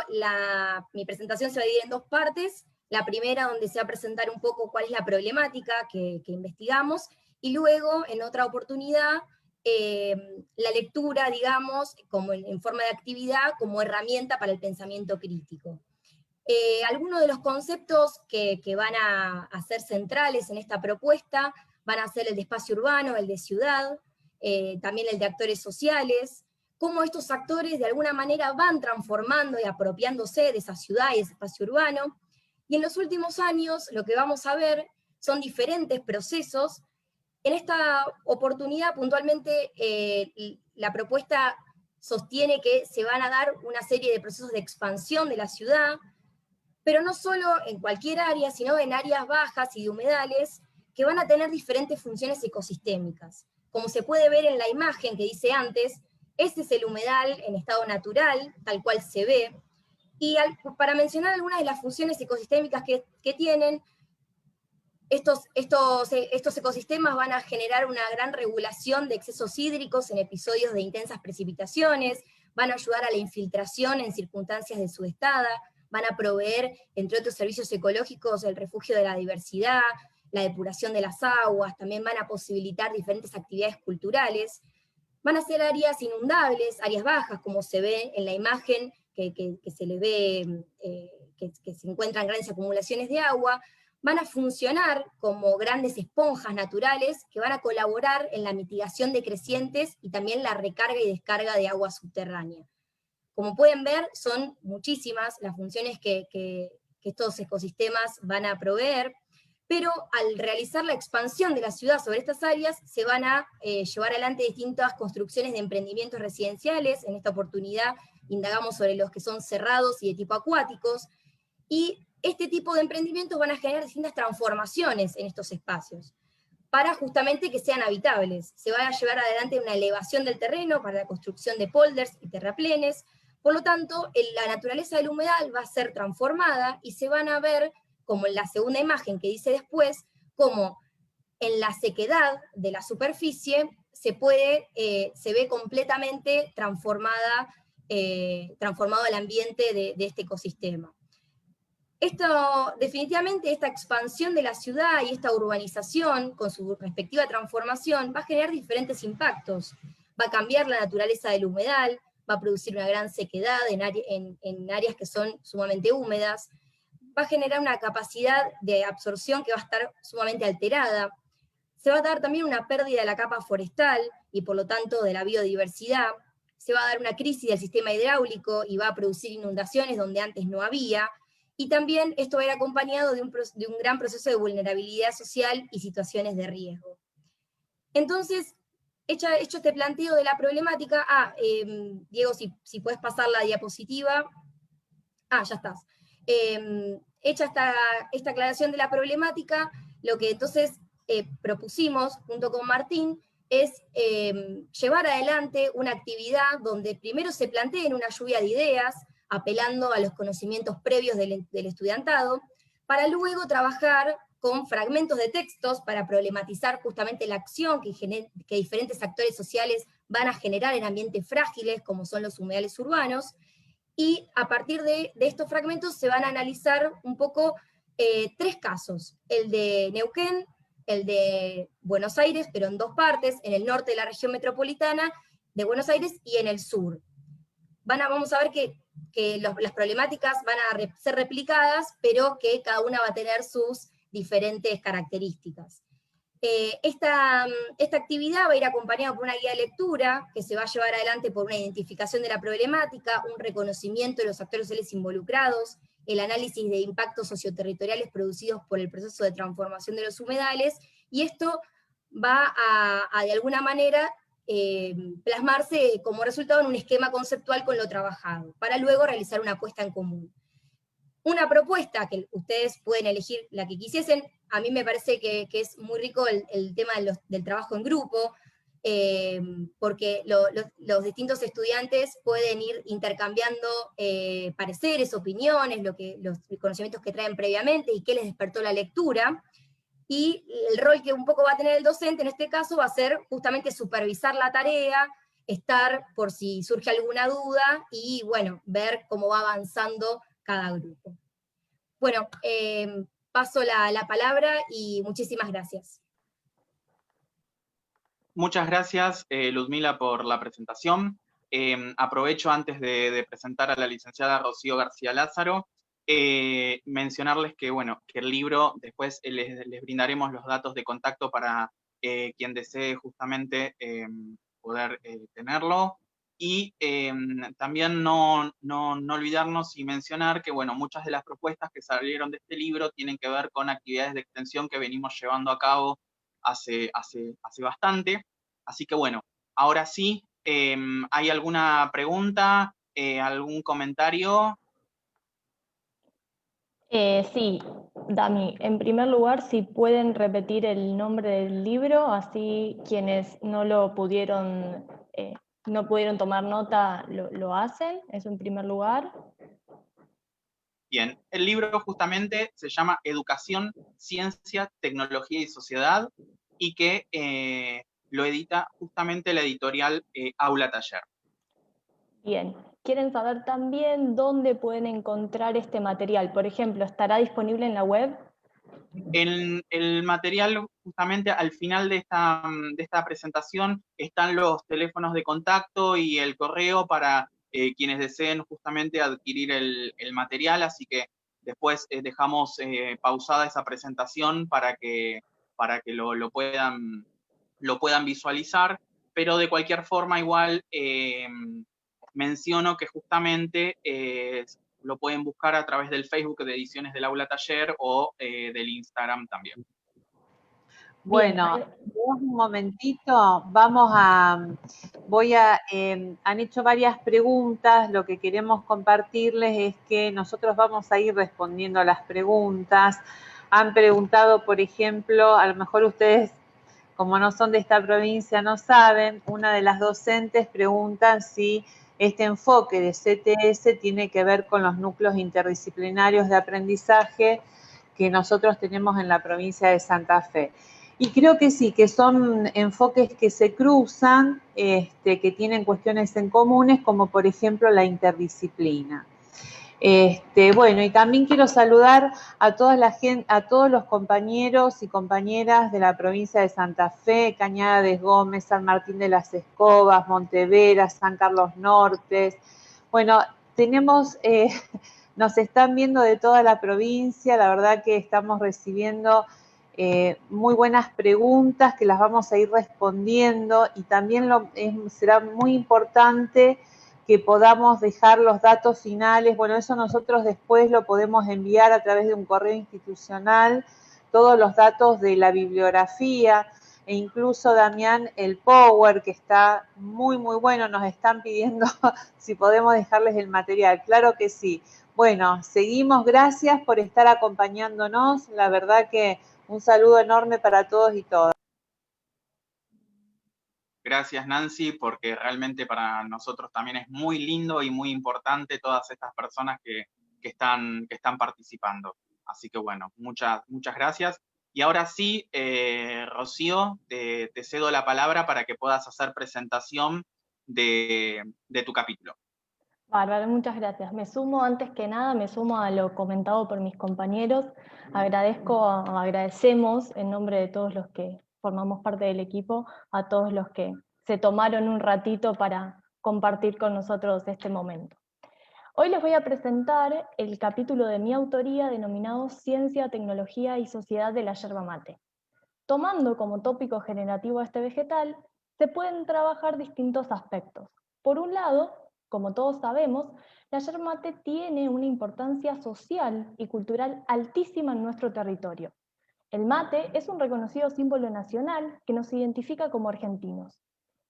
mi presentación se va a dividir en dos partes. La primera, donde se va a presentar un poco cuál es la problemática que investigamos, y luego, en otra oportunidad, la lectura, digamos, como en forma de actividad, como herramienta para el pensamiento crítico. Algunos de los conceptos que van a ser centrales en esta propuesta van a ser el de espacio urbano, el de ciudad, también el de actores sociales, cómo estos actores de alguna manera van transformando y apropiándose de esa ciudad y ese espacio urbano. Y en los últimos años lo que vamos a ver son diferentes procesos. En esta oportunidad, puntualmente, la propuesta sostiene que se van a dar una serie de procesos de expansión de la ciudad, pero no solo en cualquier área, sino en áreas bajas y de humedales, que van a tener diferentes funciones ecosistémicas. Como se puede ver en la imagen que dice antes, este es el humedal en estado natural, tal cual se ve, y para mencionar algunas de las funciones ecosistémicas que tienen, estos ecosistemas van a generar una gran regulación de excesos hídricos en episodios de intensas precipitaciones, van a ayudar a la infiltración en circunstancias de subestada, van a proveer, entre otros servicios ecológicos, el refugio de la diversidad, la depuración de las aguas, también van a posibilitar diferentes actividades culturales, van a ser áreas inundables, áreas bajas, como se ve en la imagen, que se le ve, que se encuentran grandes acumulaciones de agua, van a funcionar como grandes esponjas naturales que van a colaborar en la mitigación de crecientes y también la recarga y descarga de agua subterránea. Como pueden ver, son muchísimas las funciones que estos ecosistemas van a proveer, pero al realizar la expansión de la ciudad sobre estas áreas, se van a llevar adelante distintas construcciones de emprendimientos residenciales. En esta oportunidad indagamos sobre los que son cerrados y de tipo acuáticos, y este tipo de emprendimientos van a generar distintas transformaciones en estos espacios, para justamente que sean habitables. Se va a llevar adelante una elevación del terreno para la construcción de polders y terraplenes, Por lo tanto, la naturaleza del humedal va a ser transformada y se van a ver, como en la segunda imagen que dice después, como en la sequedad de la superficie se ve completamente transformado el ambiente de este ecosistema. Definitivamente esta expansión de la ciudad y esta urbanización con su respectiva transformación va a generar diferentes impactos. Va a cambiar la naturaleza del humedal, va a producir una gran sequedad en áreas que son sumamente húmedas, va a generar una capacidad de absorción que va a estar sumamente alterada, se va a dar también una pérdida de la capa forestal y por lo tanto de la biodiversidad, se va a dar una crisis del sistema hidráulico y va a producir inundaciones donde antes no había, y también esto va a ir acompañado de un gran proceso de vulnerabilidad social y situaciones de riesgo. Entonces, hecho este planteo de la problemática, Diego, si puedes pasar la diapositiva. Ya estás. Hecha esta aclaración de la problemática, lo que entonces propusimos junto con Martín es llevar adelante una actividad donde primero se planteen una lluvia de ideas, apelando a los conocimientos previos del estudiantado, para luego trabajar con fragmentos de textos para problematizar justamente la acción que diferentes actores sociales van a generar en ambientes frágiles, como son los humedales urbanos, y a partir de estos fragmentos se van a analizar un poco 3 casos, el de Neuquén, el de Buenos Aires, pero en 2 partes, en el norte de la región metropolitana de Buenos Aires y en el sur. Vamos a ver que las problemáticas van a ser replicadas, pero que cada una va a tener sus diferentes características. Esta actividad va a ir acompañada por una guía de lectura, que se va a llevar adelante por una identificación de la problemática, un reconocimiento de los actores sociales involucrados, el análisis de impactos socioterritoriales producidos por el proceso de transformación de los humedales, y esto va a de alguna manera, plasmarse como resultado en un esquema conceptual con lo trabajado, para luego realizar una apuesta en común. Una propuesta que ustedes pueden elegir la que quisiesen. A mí me parece que es muy rico el tema del trabajo en grupo, porque los distintos estudiantes pueden ir intercambiando pareceres, opiniones, los conocimientos que traen previamente y qué les despertó la lectura, y el rol que un poco va a tener el docente en este caso va a ser justamente supervisar la tarea, estar por si surge alguna duda, y bueno, ver cómo va avanzando cada grupo. Bueno, paso la palabra y muchísimas gracias. Muchas gracias, Luzmila, por la presentación. Aprovecho antes de presentar a la licenciada Rocío García Lázaro, mencionarles que, bueno, que el libro, después les brindaremos los datos de contacto para quien desee justamente poder tenerlo. Y también no olvidarnos y mencionar que, bueno, muchas de las propuestas que salieron de este libro tienen que ver con actividades de extensión que venimos llevando a cabo hace bastante. Así que, bueno, ahora sí, ¿hay alguna pregunta, algún comentario? Sí, Dami, en primer lugar, si pueden repetir el nombre del libro, así quienes no pudieron tomar nota lo hacen, eso en primer lugar. Bien, el libro justamente se llama Educación, Ciencia, Tecnología y Sociedad, y que lo edita justamente la editorial Aula Taller. Bien, ¿quieren saber también dónde pueden encontrar este material? Por ejemplo, ¿estará disponible en la web? El material, justamente al final de esta presentación, están los teléfonos de contacto y el correo para quienes deseen justamente adquirir el material, así que después dejamos pausada esa presentación para que lo puedan visualizar, pero de cualquier forma igual menciono que justamente lo pueden buscar a través del Facebook de Ediciones del Aula Taller o del Instagram también. Bueno, un momentito, han hecho varias preguntas, lo que queremos compartirles es que nosotros vamos a ir respondiendo a las preguntas. Han preguntado, por ejemplo, a lo mejor ustedes, como no son de esta provincia, no saben, una de las docentes pregunta si Este enfoque de CTS tiene que ver con los núcleos interdisciplinarios de aprendizaje que nosotros tenemos en la provincia de Santa Fe. Y creo que sí, que son enfoques que se cruzan, que tienen cuestiones en comunes, como por ejemplo la interdisciplina. Bueno, y también quiero saludar a todos los compañeros y compañeras de la provincia de Santa Fe, Cañada de Gómez, San Martín de las Escobas, Montevera, San Carlos Norte. Bueno, nos están viendo de toda la provincia, la verdad que estamos recibiendo muy buenas preguntas que las vamos a ir respondiendo, y también será muy importante que podamos dejar los datos finales. Bueno, eso nosotros después lo podemos enviar a través de un correo institucional, todos los datos de la bibliografía, e incluso, Damián, el Power, que está muy, muy bueno, nos están pidiendo si podemos dejarles el material. Claro que sí. Bueno, seguimos, gracias por estar acompañándonos, la verdad que un saludo enorme para todos y todas. Gracias, Nancy, porque realmente para nosotros también es muy lindo y muy importante todas estas personas que están participando. Así que bueno, muchas gracias. Y ahora sí, Rocío, te cedo la palabra para que puedas hacer presentación de tu capítulo. Bárbaro, muchas gracias. Antes que nada, me sumo a lo comentado por mis compañeros. Agradecemos en nombre de todos los que formamos parte del equipo, a todos los que se tomaron un ratito para compartir con nosotros este momento. Hoy les voy a presentar el capítulo de mi autoría denominado Ciencia, Tecnología y Sociedad de la Yerba Mate. Tomando como tópico generativo a este vegetal, se pueden trabajar distintos aspectos. Por un lado, como todos sabemos, la yerba mate tiene una importancia social y cultural altísima en nuestro territorio. El mate es un reconocido símbolo nacional que nos identifica como argentinos.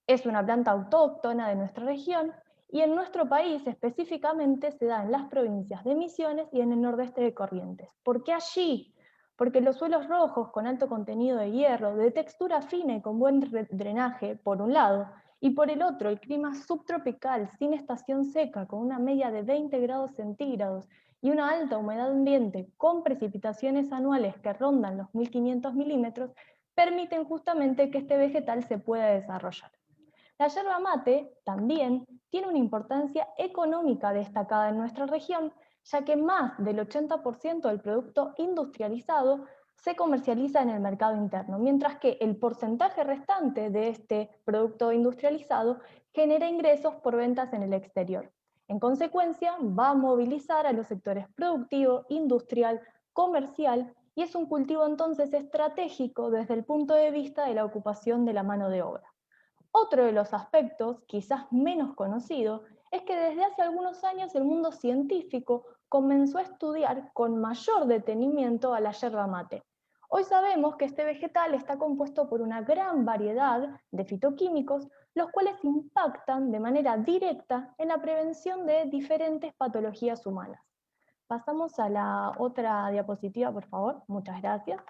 Es una planta autóctona de nuestra región y en nuestro país específicamente se da en las provincias de Misiones y en el nordeste de Corrientes. ¿Por qué allí? Porque los suelos rojos con alto contenido de hierro, de textura fina y con buen drenaje, por un lado, y por el otro, el clima subtropical, sin estación seca, con una media de 20 grados centígrados y una alta humedad ambiente, con precipitaciones anuales que rondan los 1.500 milímetros, permiten justamente que este vegetal se pueda desarrollar. La yerba mate también tiene una importancia económica destacada en nuestra región, ya que más del 80% del producto industrializado se comercializa en el mercado interno, mientras que el porcentaje restante de este producto industrializado genera ingresos por ventas en el exterior. En consecuencia, va a movilizar a los sectores productivo, industrial, comercial, y es un cultivo entonces estratégico desde el punto de vista de la ocupación de la mano de obra. Otro de los aspectos, quizás menos conocido, es que desde hace algunos años el mundo científico comenzó a estudiar con mayor detenimiento a la yerba mate. Hoy sabemos que este vegetal está compuesto por una gran variedad de fitoquímicos, los cuales impactan de manera directa en la prevención de diferentes patologías humanas. Pasamos a la otra diapositiva, por favor. Muchas gracias.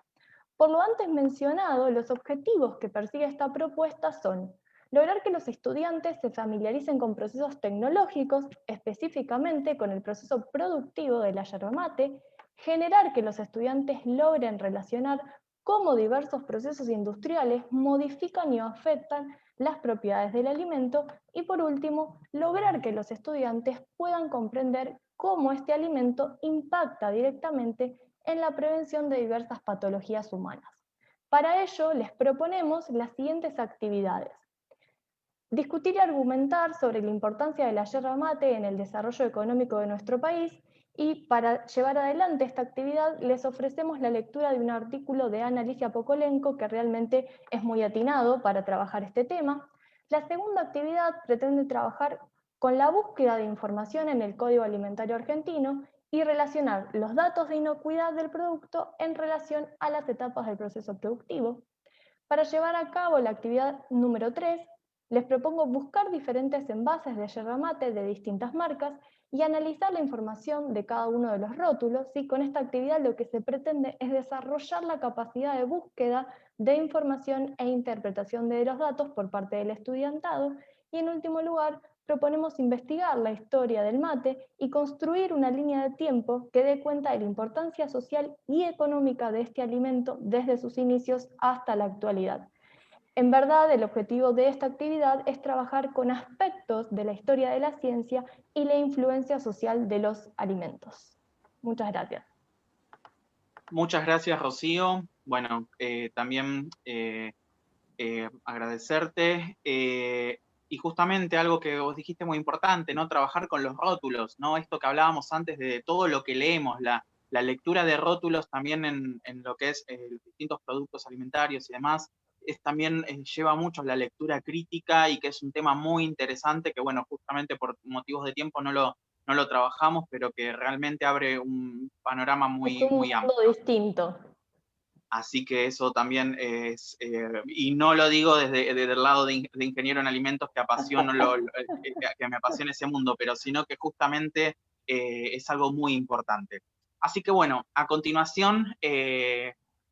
Por lo antes mencionado, los objetivos que persigue esta propuesta son lograr que los estudiantes se familiaricen con procesos tecnológicos, específicamente con el proceso productivo de la yerba mate, generar que los estudiantes logren relacionar cómo diversos procesos industriales modifican y afectan las propiedades del alimento, y por último, lograr que los estudiantes puedan comprender cómo este alimento impacta directamente en la prevención de diversas patologías humanas. Para ello, les proponemos las siguientes actividades. Discutir y argumentar sobre la importancia de la yerba mate en el desarrollo económico de nuestro país, y para llevar adelante esta actividad les ofrecemos la lectura de un artículo de Ana Alicia Pocolenko que realmente es muy atinado para trabajar este tema. La segunda actividad pretende trabajar con la búsqueda de información en el Código Alimentario Argentino y relacionar los datos de inocuidad del producto en relación a las etapas del proceso productivo. Para llevar a cabo la actividad número 3, les propongo buscar diferentes envases de yerba mate de distintas marcas y analizar la información de cada uno de los rótulos. ¿Sí? Con esta actividad lo que se pretende es desarrollar la capacidad de búsqueda de información e interpretación de los datos por parte del estudiantado. Y en último lugar, proponemos investigar la historia del mate y construir una línea de tiempo que dé cuenta de la importancia social y económica de este alimento desde sus inicios hasta la actualidad. En verdad, el objetivo de esta actividad es trabajar con aspectos de la historia de la ciencia y la influencia social de los alimentos. Muchas gracias. Muchas gracias, Rocío. Bueno, también agradecerte. Y justamente algo que vos dijiste muy importante, ¿no? Trabajar con los rótulos, ¿no? Esto que hablábamos antes de todo lo que leemos, la lectura de rótulos también en lo que es los distintos productos alimentarios y demás, también lleva mucho la lectura crítica y que es un tema muy interesante que, bueno, justamente por motivos de tiempo no lo trabajamos, pero que realmente abre un panorama muy, muy amplio. Es un mundo distinto. Así que eso también es, y no lo digo desde el lado de ingeniero en alimentos que que me apasiona ese mundo, pero sino que justamente es algo muy importante. Así que bueno, a continuación,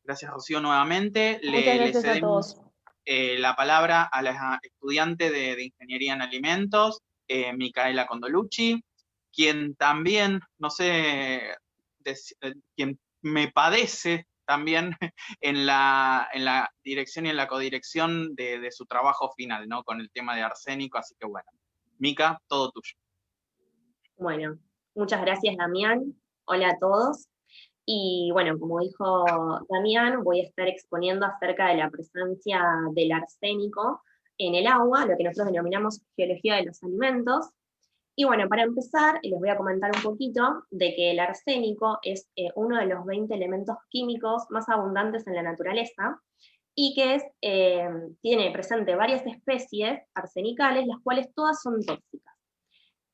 gracias Rocío nuevamente, le cedemos la palabra a la estudiante de Ingeniería en Alimentos, Micaela Condolucci, quien también, no sé, quien me padece también en la dirección y en la codirección de su trabajo final, ¿no? Con el tema de arsénico, así que bueno. Mica, todo tuyo. Bueno, muchas gracias, Damián. Hola a todos. Y bueno, como dijo Damián, voy a estar exponiendo acerca de la presencia del arsénico en el agua, lo que nosotros denominamos geología de los alimentos. Y bueno, para empezar, les voy a comentar un poquito de que el arsénico es uno de los 20 elementos químicos más abundantes en la naturaleza y que tiene presente varias especies arsenicales, las cuales todas son tóxicas.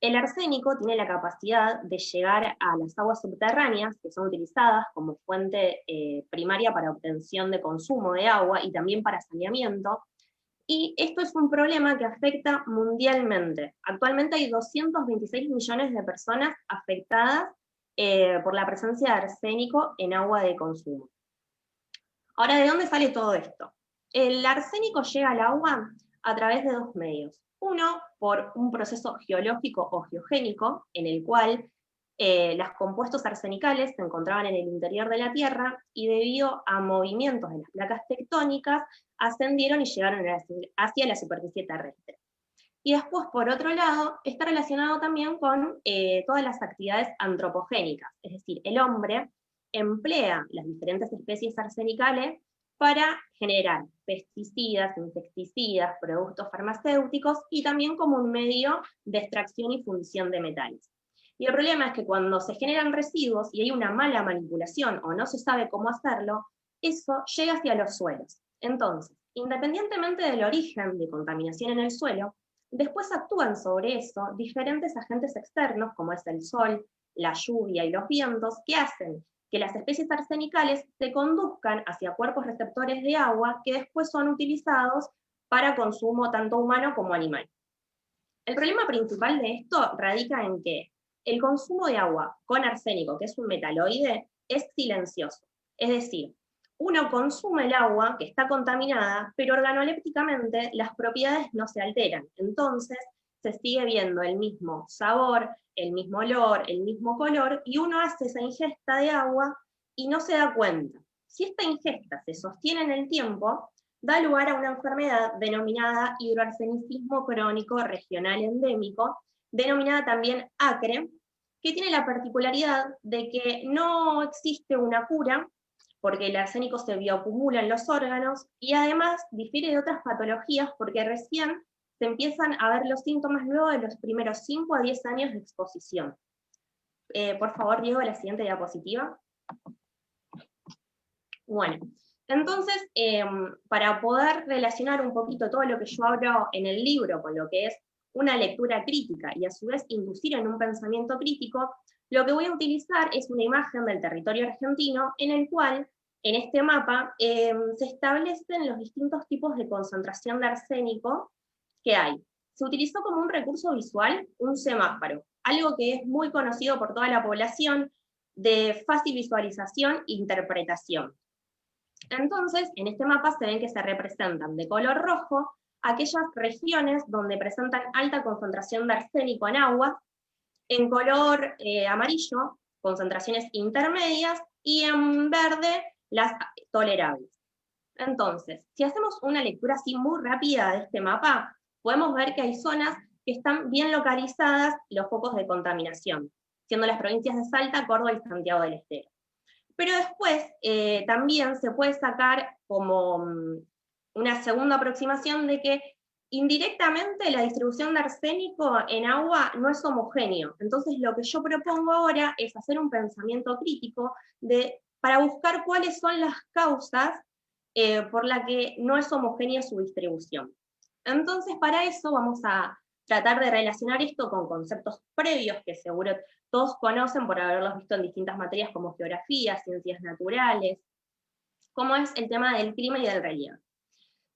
El arsénico tiene la capacidad de llegar a las aguas subterráneas, que son utilizadas como fuente primaria para obtención de consumo de agua y también para saneamiento. Y esto es un problema que afecta mundialmente. Actualmente hay 226 millones de personas afectadas por la presencia de arsénico en agua de consumo. Ahora, ¿de dónde sale todo esto? El arsénico llega al agua a través de dos medios. Uno, por un proceso geológico o geogénico, en el cual los compuestos arsenicales se encontraban en el interior de la Tierra y debido a movimientos de las placas tectónicas ascendieron y llegaron hacia la superficie terrestre. Y después, por otro lado, está relacionado también con todas las actividades antropogénicas, es decir, el hombre emplea las diferentes especies arsenicales para generar pesticidas, insecticidas, productos farmacéuticos y también como un medio de extracción y fundición de metales. Y el problema es que cuando se generan residuos y hay una mala manipulación o no se sabe cómo hacerlo, eso llega hacia los suelos. Entonces, independientemente del origen de contaminación en el suelo, después actúan sobre eso diferentes agentes externos, como es el sol, la lluvia y los vientos, que hacen que las especies arsenicales se conduzcan hacia cuerpos receptores de agua que después son utilizados para consumo tanto humano como animal. El problema principal de esto radica en que el consumo de agua con arsénico, que es un metaloide, es silencioso. Es decir, uno consume el agua que está contaminada, pero organolépticamente las propiedades no se alteran. Entonces se sigue viendo el mismo sabor, el mismo olor, el mismo color, y uno hace esa ingesta de agua y no se da cuenta. Si esta ingesta se sostiene en el tiempo, da lugar a una enfermedad denominada hidroarsenicismo crónico regional endémico, denominada también ACRE, que tiene la particularidad de que no existe una cura, porque el arsénico se bioacumula en los órganos, y además difiere de otras patologías porque recién se empiezan a ver los síntomas luego de los primeros 5 a 10 años de exposición. Por favor, Diego, la siguiente diapositiva. Bueno, entonces, para poder relacionar un poquito todo lo que yo hablo en el libro con lo que es una lectura crítica y a su vez inducir en un pensamiento crítico, lo que voy a utilizar es una imagen del territorio argentino en el cual, en este mapa, se establecen los distintos tipos de concentración de arsénico que hay. Se utilizó como un recurso visual un semáforo, algo que es muy conocido por toda la población, de fácil visualización e interpretación. Entonces, en este mapa se ven que se representan de color rojo aquellas regiones donde presentan alta concentración de arsénico en agua, en color amarillo, concentraciones intermedias, y en verde, las tolerables. Entonces, si hacemos una lectura así muy rápida de este mapa, podemos ver que hay zonas que están bien localizadas los focos de contaminación, siendo las provincias de Salta, Córdoba y Santiago del Estero. Pero después también se puede sacar como una segunda aproximación de que indirectamente la distribución de arsénico en agua no es homogéneo. Entonces lo que yo propongo ahora es hacer un pensamiento crítico para buscar cuáles son las causas por las que no es homogénea su distribución. Entonces para eso vamos a tratar de relacionar esto con conceptos previos que seguro todos conocen por haberlos visto en distintas materias como geografía, ciencias naturales, como es el tema del clima y del relieve.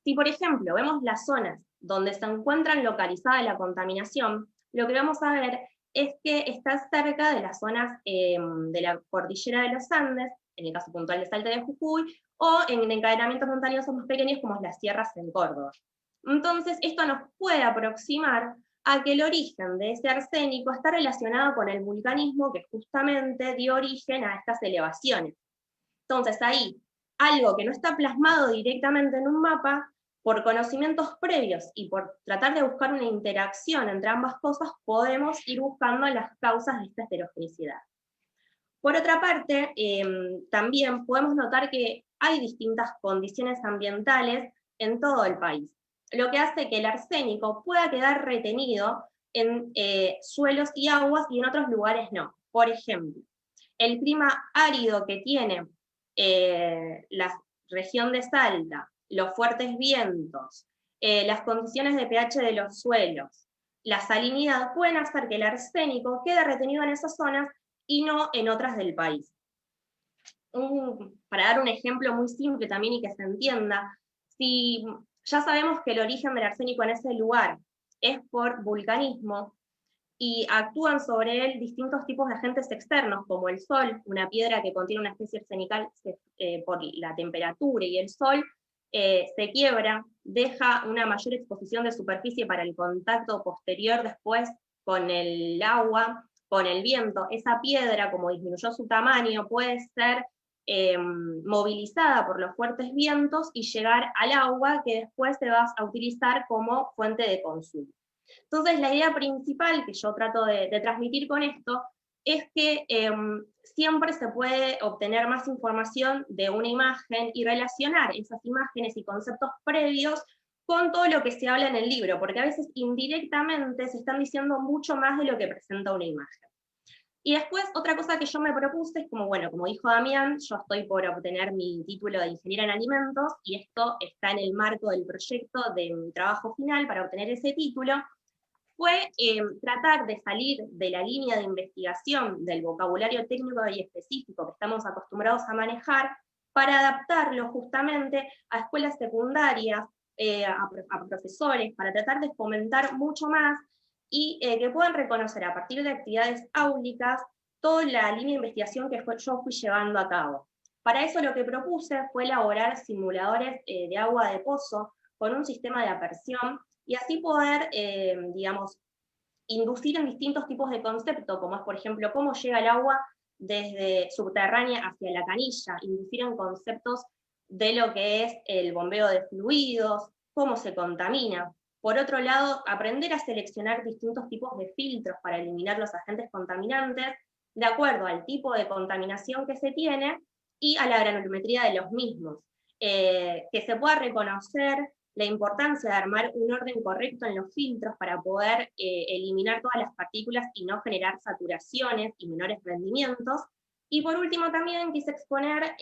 Si, por ejemplo, vemos las zonas donde se encuentran localizada la contaminación, lo que vamos a ver es que está cerca de las zonas de la cordillera de los Andes, en el caso puntual de Salta de Jujuy, o en encadenamientos montañosos más pequeños como las sierras en Córdoba. Entonces, esto nos puede aproximar a que el origen de ese arsénico está relacionado con el vulcanismo que justamente dio origen a estas elevaciones. Entonces ahí, algo que no está plasmado directamente en un mapa, por conocimientos previos y por tratar de buscar una interacción entre ambas cosas, podemos ir buscando las causas de esta heterogeneidad. Por otra parte, también podemos notar que hay distintas condiciones ambientales en todo el país, lo que hace que el arsénico pueda quedar retenido en suelos y aguas y en otros lugares no. Por ejemplo, el clima árido que tiene la región de Salta, los fuertes vientos, las condiciones de pH de los suelos, la salinidad, pueden hacer que el arsénico quede retenido en esas zonas y no en otras del país. Para dar un ejemplo muy simple también y que se entienda, si ya sabemos que el origen del arsénico en ese lugar es por vulcanismo, y actúan sobre él distintos tipos de agentes externos, como el sol, una piedra que contiene una especie arsenical por la temperatura y el sol, se quiebra, deja una mayor exposición de superficie para el contacto posterior después con el agua, con el viento. Esa piedra, como disminuyó su tamaño, puede ser movilizada por los fuertes vientos y llegar al agua que después se va a utilizar como fuente de consumo. Entonces la idea principal que yo trato de transmitir con esto es que siempre se puede obtener más información de una imagen y relacionar esas imágenes y conceptos previos con todo lo que se habla en el libro, porque a veces indirectamente se están diciendo mucho más de lo que presenta una imagen. Y después, otra cosa que yo me propuse es como dijo Damián, yo estoy por obtener mi título de ingeniera en alimentos, y esto está en el marco del proyecto de mi trabajo final para obtener ese título, fue tratar de salir de la línea de investigación del vocabulario técnico y específico que estamos acostumbrados a manejar, para adaptarlo justamente a escuelas secundarias, a profesores, para tratar de fomentar mucho más y que puedan reconocer a partir de actividades áulicas toda la línea de investigación que yo fui llevando a cabo. Para eso lo que propuse fue elaborar simuladores de agua de pozo con un sistema de apersión, y así poder, inducir en distintos tipos de conceptos, como es, por ejemplo, cómo llega el agua desde subterránea hacia la canilla, inducir en conceptos de lo que es el bombeo de fluidos, cómo se contamina. Por otro lado, aprender a seleccionar distintos tipos de filtros para eliminar los agentes contaminantes, de acuerdo al tipo de contaminación que se tiene y a la granulometría de los mismos. Que se pueda reconocer la importancia de armar un orden correcto en los filtros para poder eliminar todas las partículas y no generar saturaciones y menores rendimientos. Y por último también quise exponer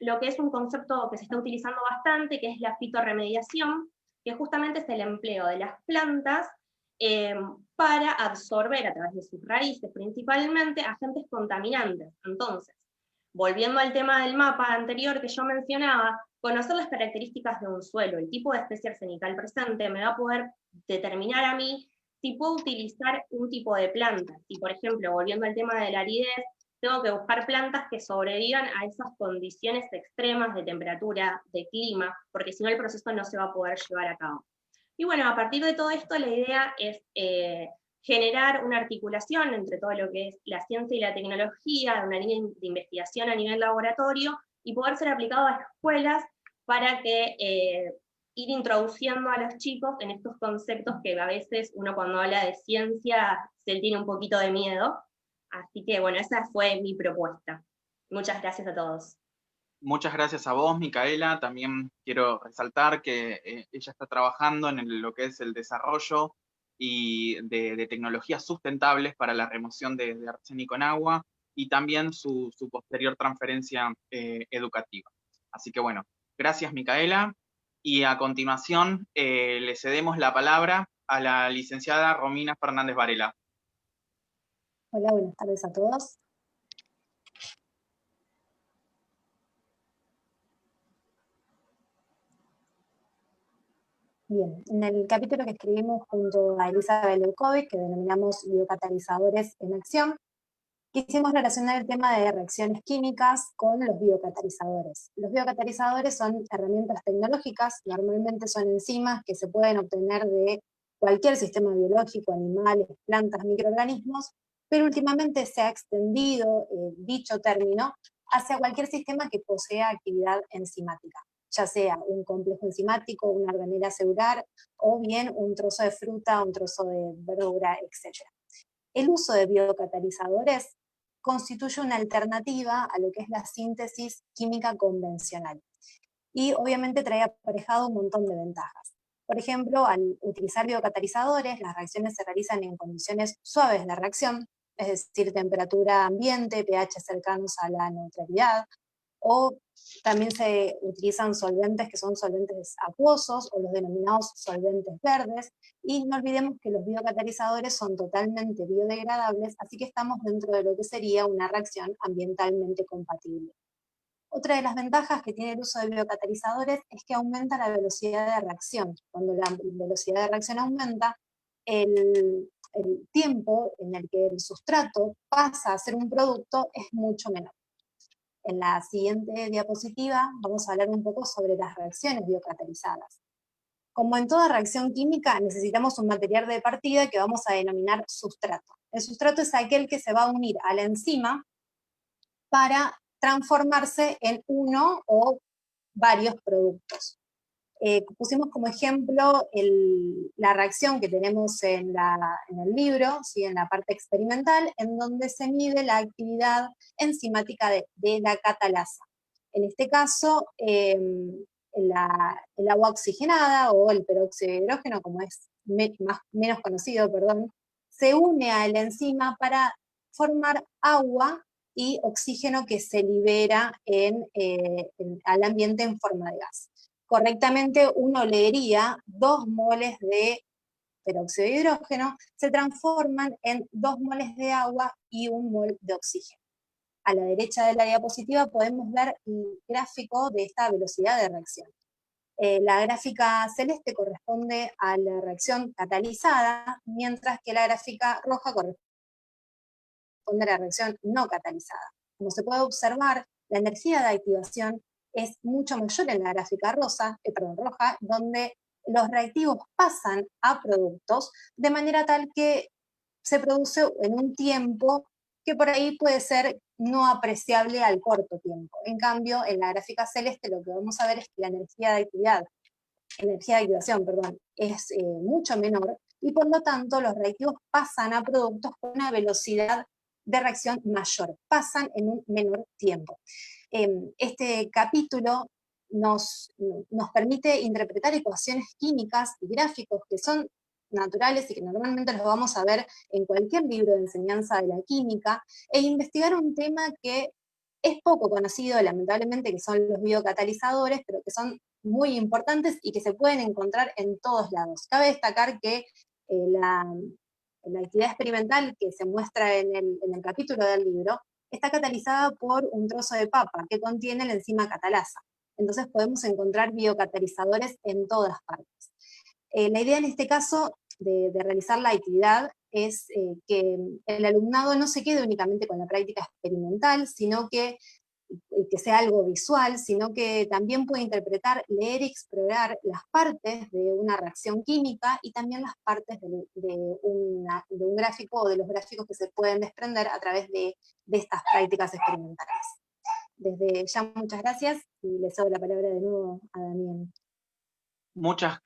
lo que es un concepto que se está utilizando bastante, que es la fitorremediación, que justamente es el empleo de las plantas para absorber a través de sus raíces principalmente agentes contaminantes. Entonces, volviendo al tema del mapa anterior que yo mencionaba, conocer las características de un suelo, el tipo de especie arsenical presente, me va a poder determinar a mí si puedo utilizar un tipo de planta. Si, por ejemplo, volviendo al tema de la aridez, tengo que buscar plantas que sobrevivan a esas condiciones extremas de temperatura, de clima, porque si no el proceso no se va a poder llevar a cabo. Y bueno, a partir de todo esto, la idea es generar una articulación entre todo lo que es la ciencia y la tecnología, una línea de investigación a nivel laboratorio, y poder ser aplicado a las escuelas para que ir introduciendo a los chicos en estos conceptos que a veces uno cuando habla de ciencia se tiene un poquito de miedo. Así que bueno, esa fue mi propuesta. Muchas gracias a todos. Muchas gracias a vos, Micaela. También quiero resaltar que ella está trabajando en lo que es el desarrollo y de tecnologías sustentables para la remoción de arsénico en agua y también su posterior transferencia educativa. Así que bueno, gracias, Micaela. Y a continuación le cedemos la palabra a la licenciada Romina Fernández Varela. Hola, buenas tardes a todos. Bien, en el capítulo que escribimos junto a Elizabeth Leukovic, que denominamos biocatalizadores en acción, quisimos relacionar el tema de reacciones químicas con los biocatalizadores. Los biocatalizadores son herramientas tecnológicas, normalmente son enzimas que se pueden obtener de cualquier sistema biológico, animales, plantas, microorganismos, pero últimamente se ha extendido dicho término hacia cualquier sistema que posea actividad enzimática, ya sea un complejo enzimático, una organela celular, o bien un trozo de fruta, un trozo de verdura, etc. El uso de biocatalizadores constituye una alternativa a lo que es la síntesis química convencional. Y obviamente trae aparejado un montón de ventajas. Por ejemplo, al utilizar biocatalizadores, las reacciones se realizan en condiciones suaves de reacción, es decir, temperatura ambiente, pH cercanos a la neutralidad, o también se utilizan solventes que son solventes acuosos, o los denominados solventes verdes, y no olvidemos que los biocatalizadores son totalmente biodegradables, así que estamos dentro de lo que sería una reacción ambientalmente compatible. Otra de las ventajas que tiene el uso de biocatalizadores es que aumenta la velocidad de reacción. Cuando la velocidad de reacción aumenta, el tiempo en el que el sustrato pasa a ser un producto es mucho menor. En la siguiente diapositiva vamos a hablar un poco sobre las reacciones biocatalizadas. Como en toda reacción química, necesitamos un material de partida que vamos a denominar sustrato. El sustrato es aquel que se va a unir a la enzima para transformarse en uno o varios productos. Pusimos como ejemplo la reacción que tenemos en el libro, ¿sí? En la parte experimental, en donde se mide la actividad enzimática de la catalasa. En este caso, el agua oxigenada o el peróxido de hidrógeno, como es menos conocido, se une a la enzima para formar agua y oxígeno que se libera al ambiente en forma de gas. Correctamente uno leería 2 moles de peróxido de hidrógeno se transforman en 2 moles de agua y 1 mol de oxígeno. A la derecha de la diapositiva podemos ver el gráfico de esta velocidad de reacción. La gráfica celeste corresponde a la reacción catalizada, mientras que la gráfica roja corresponde a la reacción no catalizada. Como se puede observar, la energía de activación es mucho mayor en la gráfica roja, donde los reactivos pasan a productos de manera tal que se produce en un tiempo que por ahí puede ser no apreciable al corto tiempo. En cambio, en la gráfica celeste lo que vamos a ver es que la energía de activación es mucho menor, y por lo tanto los reactivos pasan a productos con una velocidad de reacción mayor, pasan en un menor tiempo. Este capítulo nos permite interpretar ecuaciones químicas y gráficos que son naturales y que normalmente los vamos a ver en cualquier libro de enseñanza de la química, e investigar un tema que es poco conocido, lamentablemente, que son los biocatalizadores, pero que son muy importantes y que se pueden encontrar en todos lados. Cabe destacar que la actividad experimental que se muestra en el capítulo del libro está catalizada por un trozo de papa que contiene la enzima catalasa. Entonces podemos encontrar biocatalizadores en todas partes. La idea en este caso de realizar la actividad es que el alumnado no se quede únicamente con la práctica experimental, sino que y que sea algo visual, sino que también puede interpretar, leer y explorar las partes de una reacción química y también las partes de un gráfico o de los gráficos que se pueden desprender a través de estas prácticas experimentales. Desde ya, muchas gracias y les doy la palabra de nuevo a Damián. Muchas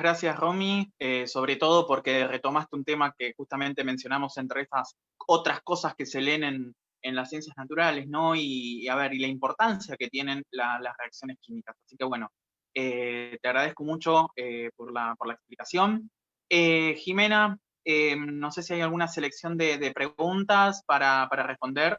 gracias, Romy, sobre todo porque retomaste un tema que justamente mencionamos entre estas otras cosas que se leen en las ciencias naturales, ¿no? Y a ver, y la importancia que tienen las reacciones químicas. Así que bueno, te agradezco mucho por la explicación. Jimena, no sé si hay alguna selección de preguntas para responder.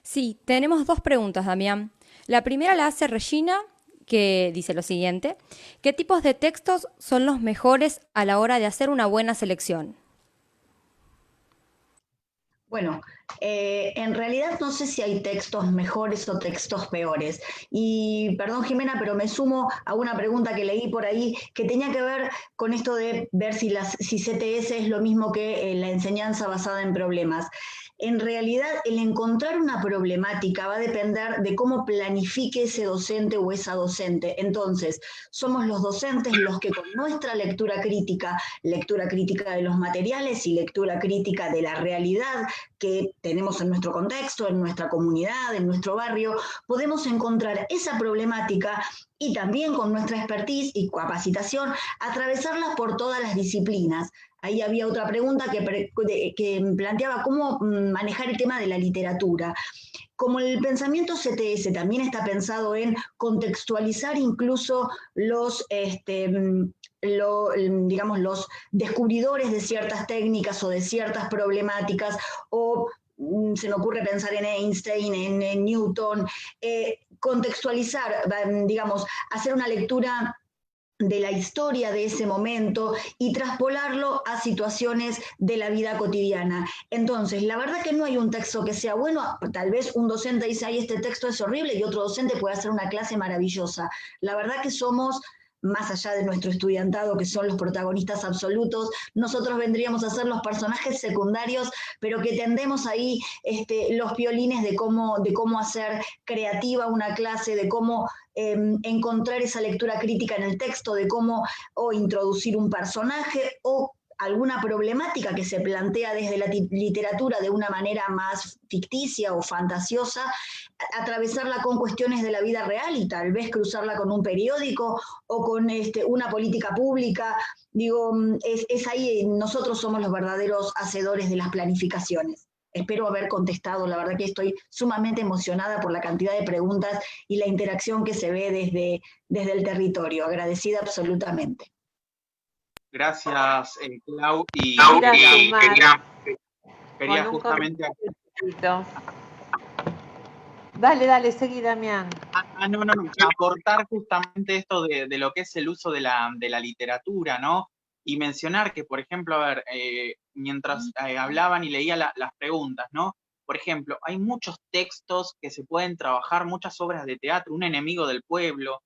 Sí, tenemos 2 preguntas, Damián. La primera la hace Regina, que dice lo siguiente: ¿qué tipos de textos son los mejores a la hora de hacer una buena selección? Bueno, en realidad no sé si hay textos mejores o textos peores. Y perdón, Jimena, pero me sumo a una pregunta que leí por ahí que tenía que ver con esto de ver si CTS es lo mismo que la enseñanza basada en problemas. En realidad, el encontrar una problemática va a depender de cómo planifique ese docente o esa docente. Entonces, somos los docentes los que con nuestra lectura crítica de los materiales y lectura crítica de la realidad que tenemos en nuestro contexto, en nuestra comunidad, en nuestro barrio, podemos encontrar esa problemática y también con nuestra expertise y capacitación atravesarla por todas las disciplinas. Ahí había otra pregunta que planteaba cómo manejar el tema de la literatura. Como el pensamiento CTS también está pensado en contextualizar incluso los descubridores de ciertas técnicas o de ciertas problemáticas, o se me ocurre pensar en Einstein, en Newton, contextualizar, digamos, hacer una lectura de la historia de ese momento y traspolarlo a situaciones de la vida cotidiana. Entonces, la verdad que no hay un texto que sea bueno. Tal vez un docente dice, ay, este texto es horrible, y otro docente puede hacer una clase maravillosa. La verdad que somos, más allá de nuestro estudiantado, que son los protagonistas absolutos, nosotros vendríamos a ser los personajes secundarios, pero que tendemos ahí los violines de cómo hacer creativa una clase, de cómo encontrar esa lectura crítica en el texto, de cómo o introducir un personaje o alguna problemática que se plantea desde la literatura de una manera más ficticia o fantasiosa, atravesarla con cuestiones de la vida real y tal vez cruzarla con un periódico o con una política pública. Digo, es ahí, nosotros somos los verdaderos hacedores de las planificaciones. Espero haber contestado, la verdad que estoy sumamente emocionada por la cantidad de preguntas y la interacción que se ve desde el territorio, agradecida absolutamente. Gracias, Clau, y quería justamente... Dale, seguí, Damián. No, aportar justamente esto de lo que es el uso de la literatura, ¿no? Y mencionar que, por ejemplo, a ver, mientras hablaban y leía las preguntas, ¿no? Por ejemplo, hay muchos textos que se pueden trabajar, muchas obras de teatro, Un enemigo del pueblo.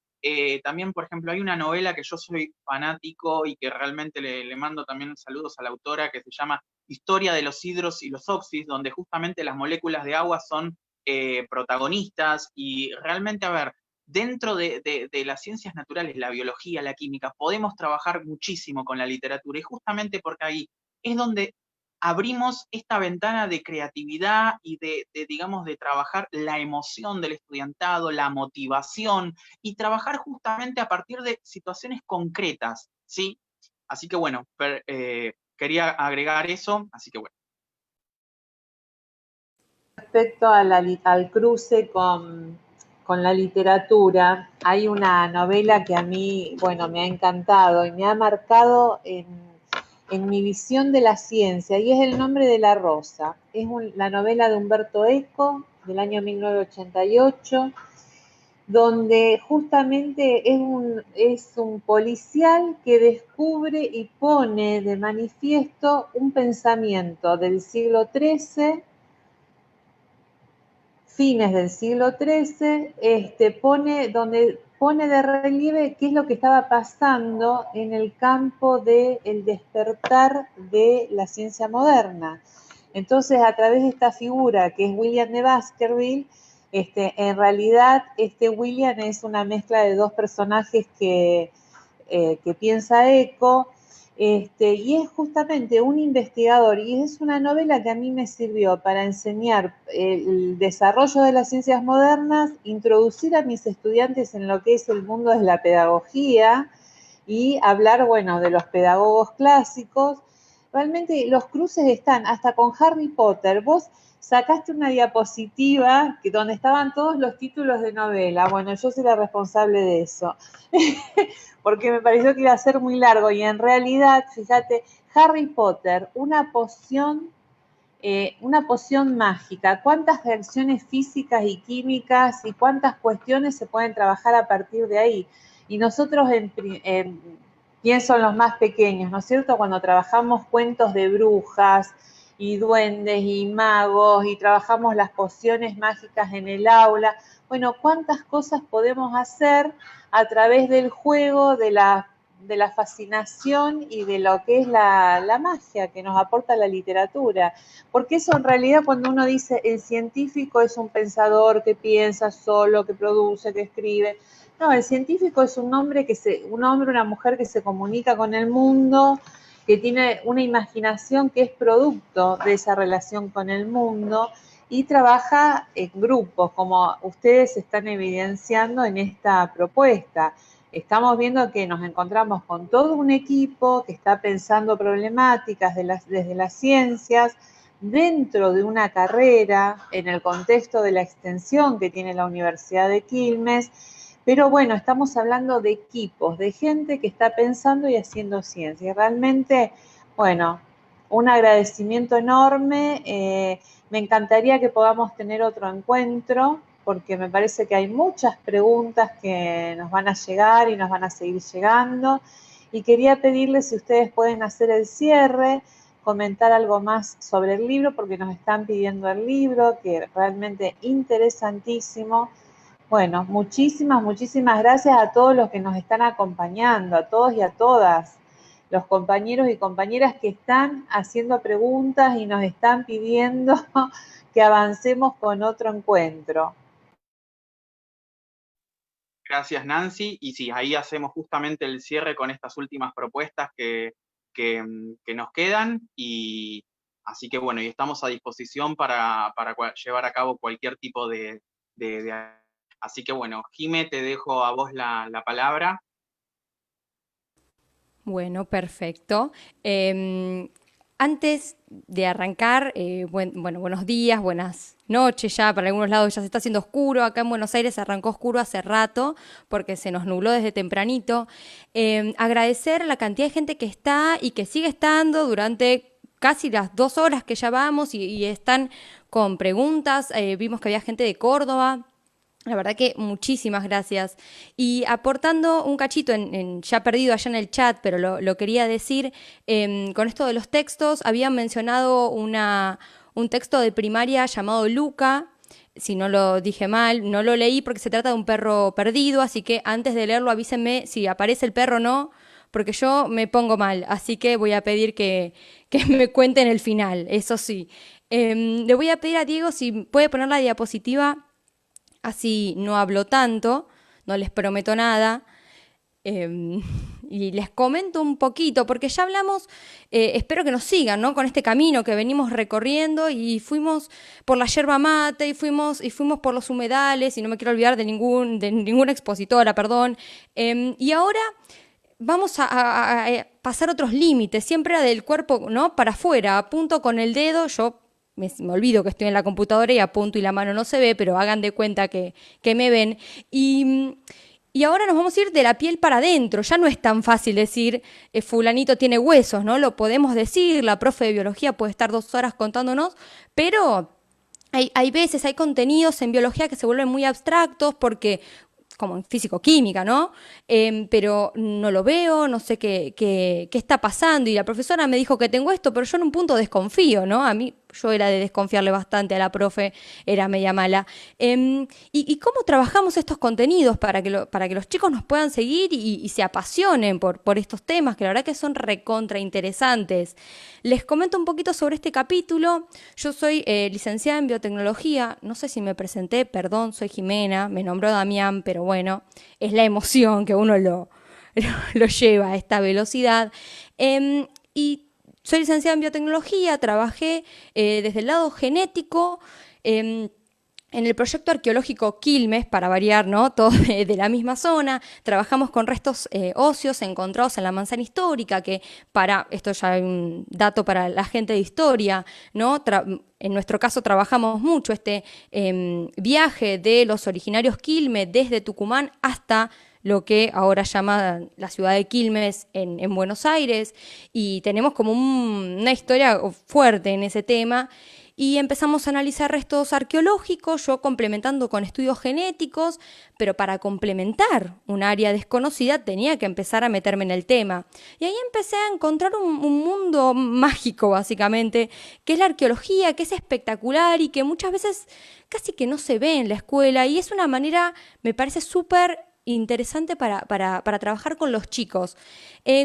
También, por ejemplo, hay una novela que yo soy fanático y que realmente le mando también saludos a la autora, que se llama Historia de los hidros y los oxis, donde justamente las moléculas de agua son protagonistas, y realmente, a ver, dentro de las ciencias naturales, la biología, la química, podemos trabajar muchísimo con la literatura, y justamente porque ahí es donde abrimos esta ventana de creatividad y digamos, de trabajar la emoción del estudiantado, la motivación, y trabajar justamente a partir de situaciones concretas, ¿sí? Así que bueno, quería agregar eso, así que bueno. Respecto al cruce con la literatura, hay una novela que a mí, bueno, me ha encantado y me ha marcado en mi visión de la ciencia, y es El nombre de la rosa. Es la novela de Umberto Eco, del año 1988, donde justamente es un policial que descubre y pone de manifiesto un pensamiento del siglo XIII, fines del siglo XIII, pone de relieve qué es lo que estaba pasando en el campo del despertar de la ciencia moderna. Entonces, a través de esta figura, que es William de Baskerville, En realidad, William es una mezcla de dos personajes que piensa Eco, y es justamente un investigador, y es una novela que a mí me sirvió para enseñar el desarrollo de las ciencias modernas, introducir a mis estudiantes en lo que es el mundo de la pedagogía y hablar, bueno, de los pedagogos clásicos. Realmente los cruces están hasta con Harry Potter. Vos sacaste una diapositiva donde estaban todos los títulos de novela. Bueno, yo soy la responsable de eso. Porque me pareció que iba a ser muy largo y en realidad, fíjate, Harry Potter, una poción mágica, cuántas reacciones físicas y químicas y cuántas cuestiones se pueden trabajar a partir de ahí. Y nosotros, pienso en los más pequeños, ¿no es cierto? Cuando trabajamos cuentos de brujas y duendes y magos y trabajamos las pociones mágicas en el aula, bueno, cuántas cosas podemos hacer a través del juego, de la fascinación y de lo que es la magia que nos aporta la literatura. Porque eso en realidad, cuando uno dice el científico es un pensador que piensa solo, que produce, que escribe. No, el científico es un hombre, una mujer que se comunica con el mundo, que tiene una imaginación que es producto de esa relación con el mundo y trabaja en grupos, como ustedes están evidenciando en esta propuesta. Estamos viendo que nos encontramos con todo un equipo que está pensando problemáticas desde las ciencias, dentro de una carrera, en el contexto de la extensión que tiene la Universidad de Quilmes, pero bueno, estamos hablando de equipos, de gente que está pensando y haciendo ciencia. Y realmente, bueno, un agradecimiento enorme. Me encantaría que podamos tener otro encuentro, porque me parece que hay muchas preguntas que nos van a llegar y nos van a seguir llegando. Y quería pedirles si ustedes pueden hacer el cierre, comentar algo más sobre el libro, porque nos están pidiendo el libro, que es realmente interesantísimo. Bueno, muchísimas gracias a todos los que nos están acompañando, a todos y a todas, los compañeros y compañeras que están haciendo preguntas y nos están pidiendo que avancemos con otro encuentro. Gracias, Nancy. Y sí, ahí hacemos justamente el cierre con estas últimas propuestas que nos quedan. Y así que bueno, y estamos a disposición para llevar a cabo cualquier tipo de. Así que bueno, Jime, te dejo a vos la palabra. Bueno, perfecto. Antes de arrancar, buenos días, buenas noches ya, para algunos lados ya se está haciendo oscuro, acá en Buenos Aires se arrancó oscuro hace rato porque se nos nubló desde tempranito. Agradecer a la cantidad de gente que está y que sigue estando durante casi las 2 horas que ya vamos y están con preguntas. Vimos que había gente de Córdoba. La verdad que muchísimas gracias. Y aportando un cachito, ya perdido allá en el chat, pero lo quería decir, con esto de los textos, habían mencionado un texto de primaria llamado Luca. Si no lo dije mal, no lo leí porque se trata de un perro perdido, así que antes de leerlo avísenme si aparece el perro o no, porque yo me pongo mal, así que voy a pedir que me cuenten el final, eso sí. Le voy a pedir a Diego si puede poner la diapositiva. Así no hablo tanto, no les prometo nada. Y les comento un poquito, porque ya hablamos, espero que nos sigan, ¿no? Con este camino que venimos recorriendo y fuimos por la yerba mate y fuimos por los humedales, y no me quiero olvidar de ninguna expositora, perdón. Y ahora vamos a pasar otros límites, siempre del cuerpo, ¿no? Para afuera, apunto con el dedo, yo me olvido que estoy en la computadora y apunto y la mano no se ve, pero hagan de cuenta que me ven. Y ahora nos vamos a ir de la piel para adentro. Ya no es tan fácil decir fulanito tiene huesos, ¿no? Lo podemos decir, la profe de biología puede estar 2 horas contándonos, pero hay veces, hay contenidos en biología que se vuelven muy abstractos porque, como en físico-química, ¿no? Pero no lo veo, no sé qué está pasando, y la profesora me dijo que tengo esto, pero yo en un punto desconfío, ¿no? A mí, yo era de desconfiarle bastante a la profe, era media mala. Y cómo trabajamos estos contenidos para que los chicos nos puedan seguir y se apasionen por estos temas, que la verdad que son recontra interesantes. Les comento un poquito sobre este capítulo. Yo soy licenciada en biotecnología, no sé si me presenté, perdón, soy Jimena, me nombró Damián, pero bueno, es la emoción que uno lo lleva a esta velocidad. Y soy licenciada en biotecnología, trabajé desde el lado genético en el proyecto arqueológico Quilmes, para variar, ¿no? Todos de la misma zona. Trabajamos con restos óseos encontrados en la manzana histórica, que esto ya hay un dato para la gente de historia, ¿no? En nuestro caso trabajamos mucho este viaje de los originarios Quilmes desde Tucumán hasta lo que ahora llama la ciudad de Quilmes en Buenos Aires, y tenemos como una historia fuerte en ese tema, y empezamos a analizar restos arqueológicos, yo complementando con estudios genéticos, pero para complementar un área desconocida tenía que empezar a meterme en el tema. Y ahí empecé a encontrar un mundo mágico, básicamente, que es la arqueología, que es espectacular y que muchas veces casi que no se ve en la escuela, y es una manera, me parece súper interesante para trabajar con los chicos.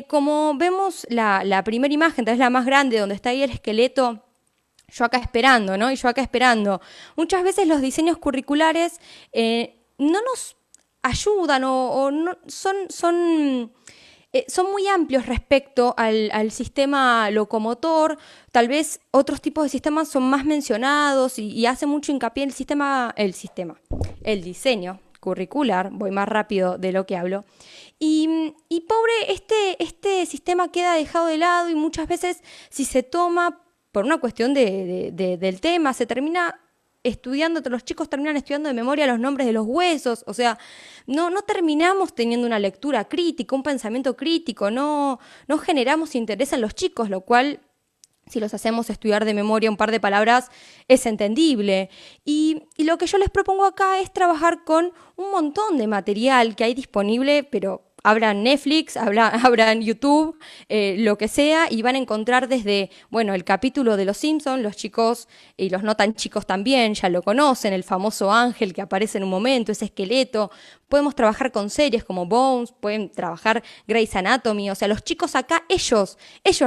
Como vemos la primera imagen, tal vez la más grande, donde está ahí el esqueleto, yo acá esperando, ¿no? Y yo acá esperando. Muchas veces los diseños curriculares no nos ayudan o no, son muy amplios respecto al sistema locomotor. Tal vez otros tipos de sistemas son más mencionados y hace mucho hincapié el diseño curricular, voy más rápido de lo que hablo, y pobre, este sistema queda dejado de lado, y muchas veces, si se toma por una cuestión del tema, se termina estudiando, los chicos terminan estudiando de memoria los nombres de los huesos, o sea, no terminamos teniendo una lectura crítica, un pensamiento crítico, no generamos interés en los chicos, lo cual, si los hacemos estudiar de memoria un par de palabras, es entendible. Y lo que yo les propongo acá es trabajar con un montón de material que hay disponible, pero abran Netflix, abran YouTube, lo que sea, y van a encontrar desde, bueno, el capítulo de Los Simpsons, los chicos y los no tan chicos también ya lo conocen, el famoso ángel que aparece en un momento, ese esqueleto. Podemos trabajar con series como Bones, pueden trabajar Grey's Anatomy, o sea, los chicos acá, ellos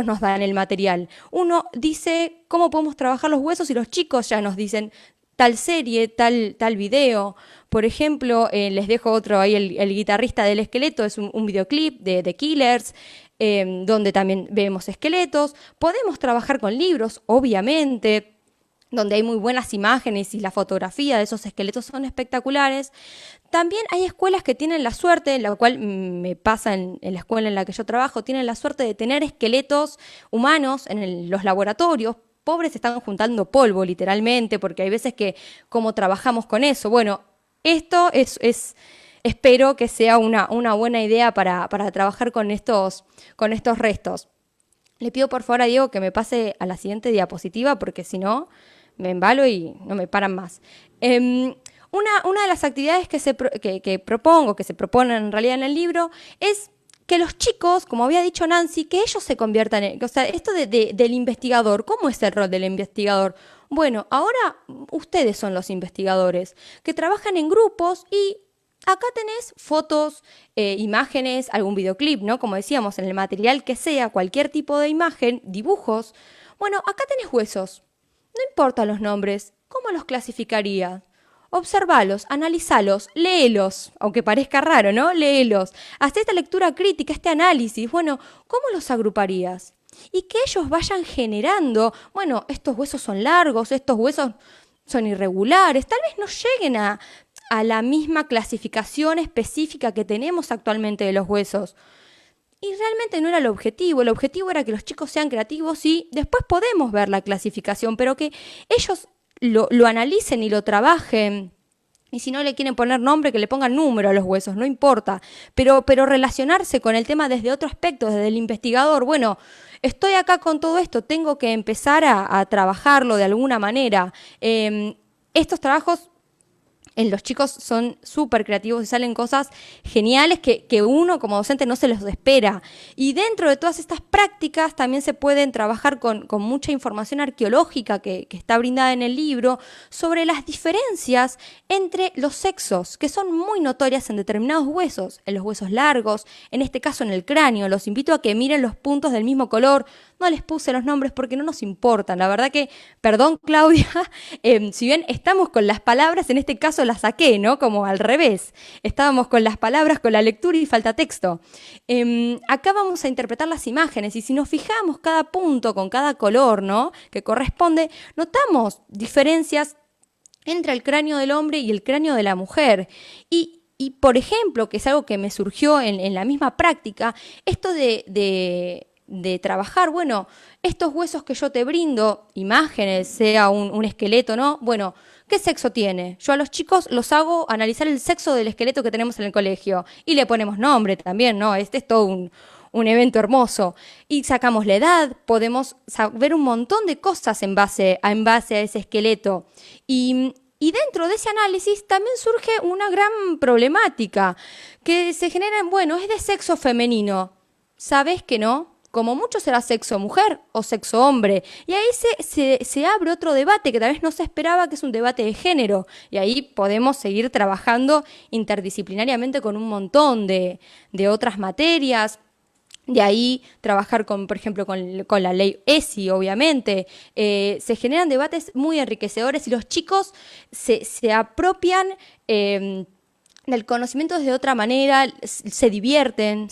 nos dan el material. Uno dice cómo podemos trabajar los huesos y los chicos ya nos dicen tal serie, tal video. Por ejemplo, les dejo otro ahí, el guitarrista del esqueleto, es un videoclip de The Killers, donde también vemos esqueletos. Podemos trabajar con libros, obviamente, donde hay muy buenas imágenes y la fotografía de esos esqueletos son espectaculares. También hay escuelas que tienen la suerte, la cual me pasa en la escuela en la que yo trabajo, tienen la suerte de tener esqueletos humanos en los laboratorios. Pobres están juntando polvo, literalmente, porque hay veces que, como trabajamos con eso, bueno, esto espero que sea una buena idea para trabajar con estos restos. Le pido por favor a Diego que me pase a la siguiente diapositiva, porque si no, me embalo y no me paran más. Una de las actividades que propongo, que se proponen en realidad en el libro, es que los chicos, como había dicho Nancy, que ellos se conviertan en... O sea, esto del investigador, ¿cómo es el rol del investigador? Bueno, ahora ustedes son los investigadores, que trabajan en grupos, y acá tenés fotos, imágenes, algún videoclip, ¿no? Como decíamos, en el material que sea, cualquier tipo de imagen, dibujos. Bueno, acá tenés huesos. No importan los nombres, ¿cómo los clasificarías? Observalos, analizalos, léelos, aunque parezca raro, ¿no? Léelos. Haz esta lectura crítica, este análisis. Bueno, ¿cómo los agruparías? Y que ellos vayan generando, bueno, estos huesos son largos, estos huesos son irregulares, tal vez no lleguen a la misma clasificación específica que tenemos actualmente de los huesos. Y realmente no era el objetivo era que los chicos sean creativos y después podemos ver la clasificación, pero que ellos lo analicen y lo trabajen. Y si no le quieren poner nombre, que le pongan número a los huesos, no importa. Pero relacionarse con el tema desde otro aspecto, desde el investigador. Bueno, estoy acá con todo esto, tengo que empezar a trabajarlo de alguna manera. Estos trabajos en los chicos son súper creativos y salen cosas geniales que uno como docente no se los espera. Y dentro de todas estas prácticas también se pueden trabajar con mucha información arqueológica que está brindada en el libro sobre las diferencias entre los sexos, que son muy notorias en determinados huesos, en los huesos largos, en este caso en el cráneo. Los invito a que miren los puntos del mismo color. No les puse los nombres porque no nos importan. La verdad que, perdón Claudia, si bien estamos con las palabras, en este caso las saqué, ¿no? Como al revés. Estábamos con las palabras, con la lectura y falta texto. Acá vamos a interpretar las imágenes y si nos fijamos cada punto con cada color, ¿no? Que corresponde, notamos diferencias entre el cráneo del hombre y el cráneo de la mujer. Y por ejemplo, que es algo que me surgió en la misma práctica, esto de trabajar, bueno, estos huesos que yo te brindo, imágenes, sea un esqueleto, ¿no? Bueno, ¿qué sexo tiene? Yo a los chicos los hago analizar el sexo del esqueleto que tenemos en el colegio y le ponemos nombre también, ¿no? Este es todo un evento hermoso. Y sacamos la edad, podemos saber un montón de cosas en base a ese esqueleto. Y dentro de ese análisis también surge una gran problemática que se genera en, bueno, es de sexo femenino. ¿Sabes que no? Como mucho será sexo mujer o sexo hombre. Y ahí se abre otro debate que tal vez no se esperaba, que es un debate de género. Y ahí podemos seguir trabajando interdisciplinariamente con un montón de otras materias. De ahí trabajar por ejemplo, con la ley ESI, obviamente. Se generan debates muy enriquecedores y los chicos se apropian del conocimiento de otra manera, se divierten,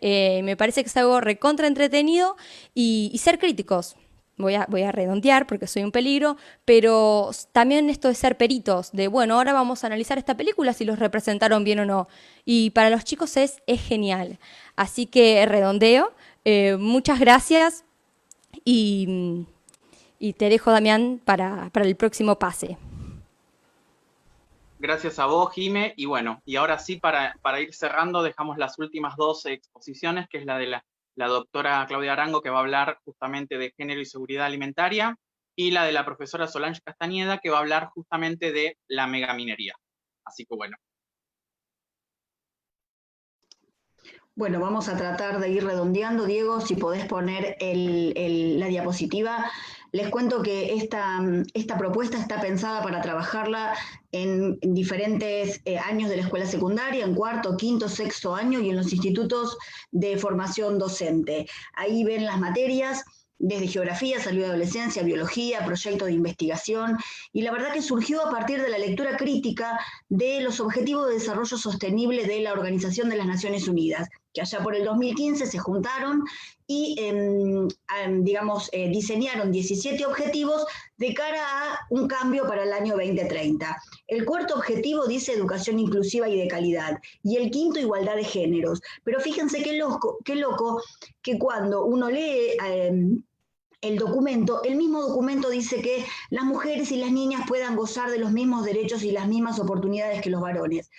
me parece que es algo recontra entretenido y ser críticos. Voy a redondear porque soy un peligro, pero también esto de ser peritos, de bueno, ahora vamos a analizar esta película si los representaron bien o no. Y para los chicos es genial. Así que redondeo, muchas gracias y te dejo, Damián, para el próximo pase. Gracias a vos, Jime. Y bueno, y ahora sí, para ir cerrando, dejamos las últimas dos exposiciones, que es la de la doctora Claudia Arango, que va a hablar justamente de género y seguridad alimentaria, y la de la profesora Solange Castañeda, que va a hablar justamente de la megaminería. Así que bueno. Bueno, vamos a tratar de ir redondeando. Diego, si podés poner la diapositiva. Les cuento que esta propuesta está pensada para trabajarla en diferentes años de la escuela secundaria, en cuarto, quinto, sexto año y en los institutos de formación docente. Ahí ven las materias, desde geografía, salud y adolescencia, biología, proyecto de investigación, y la verdad que surgió a partir de la lectura crítica de los Objetivos de Desarrollo Sostenible de la Organización de las Naciones Unidas, que allá por el 2015 se juntaron y, diseñaron 17 objetivos de cara a un cambio para el año 2030. El cuarto objetivo dice educación inclusiva y de calidad, y el quinto igualdad de géneros. Pero fíjense qué loco que cuando uno lee el documento, el mismo documento dice que las mujeres y las niñas puedan gozar de los mismos derechos y las mismas oportunidades que los varones.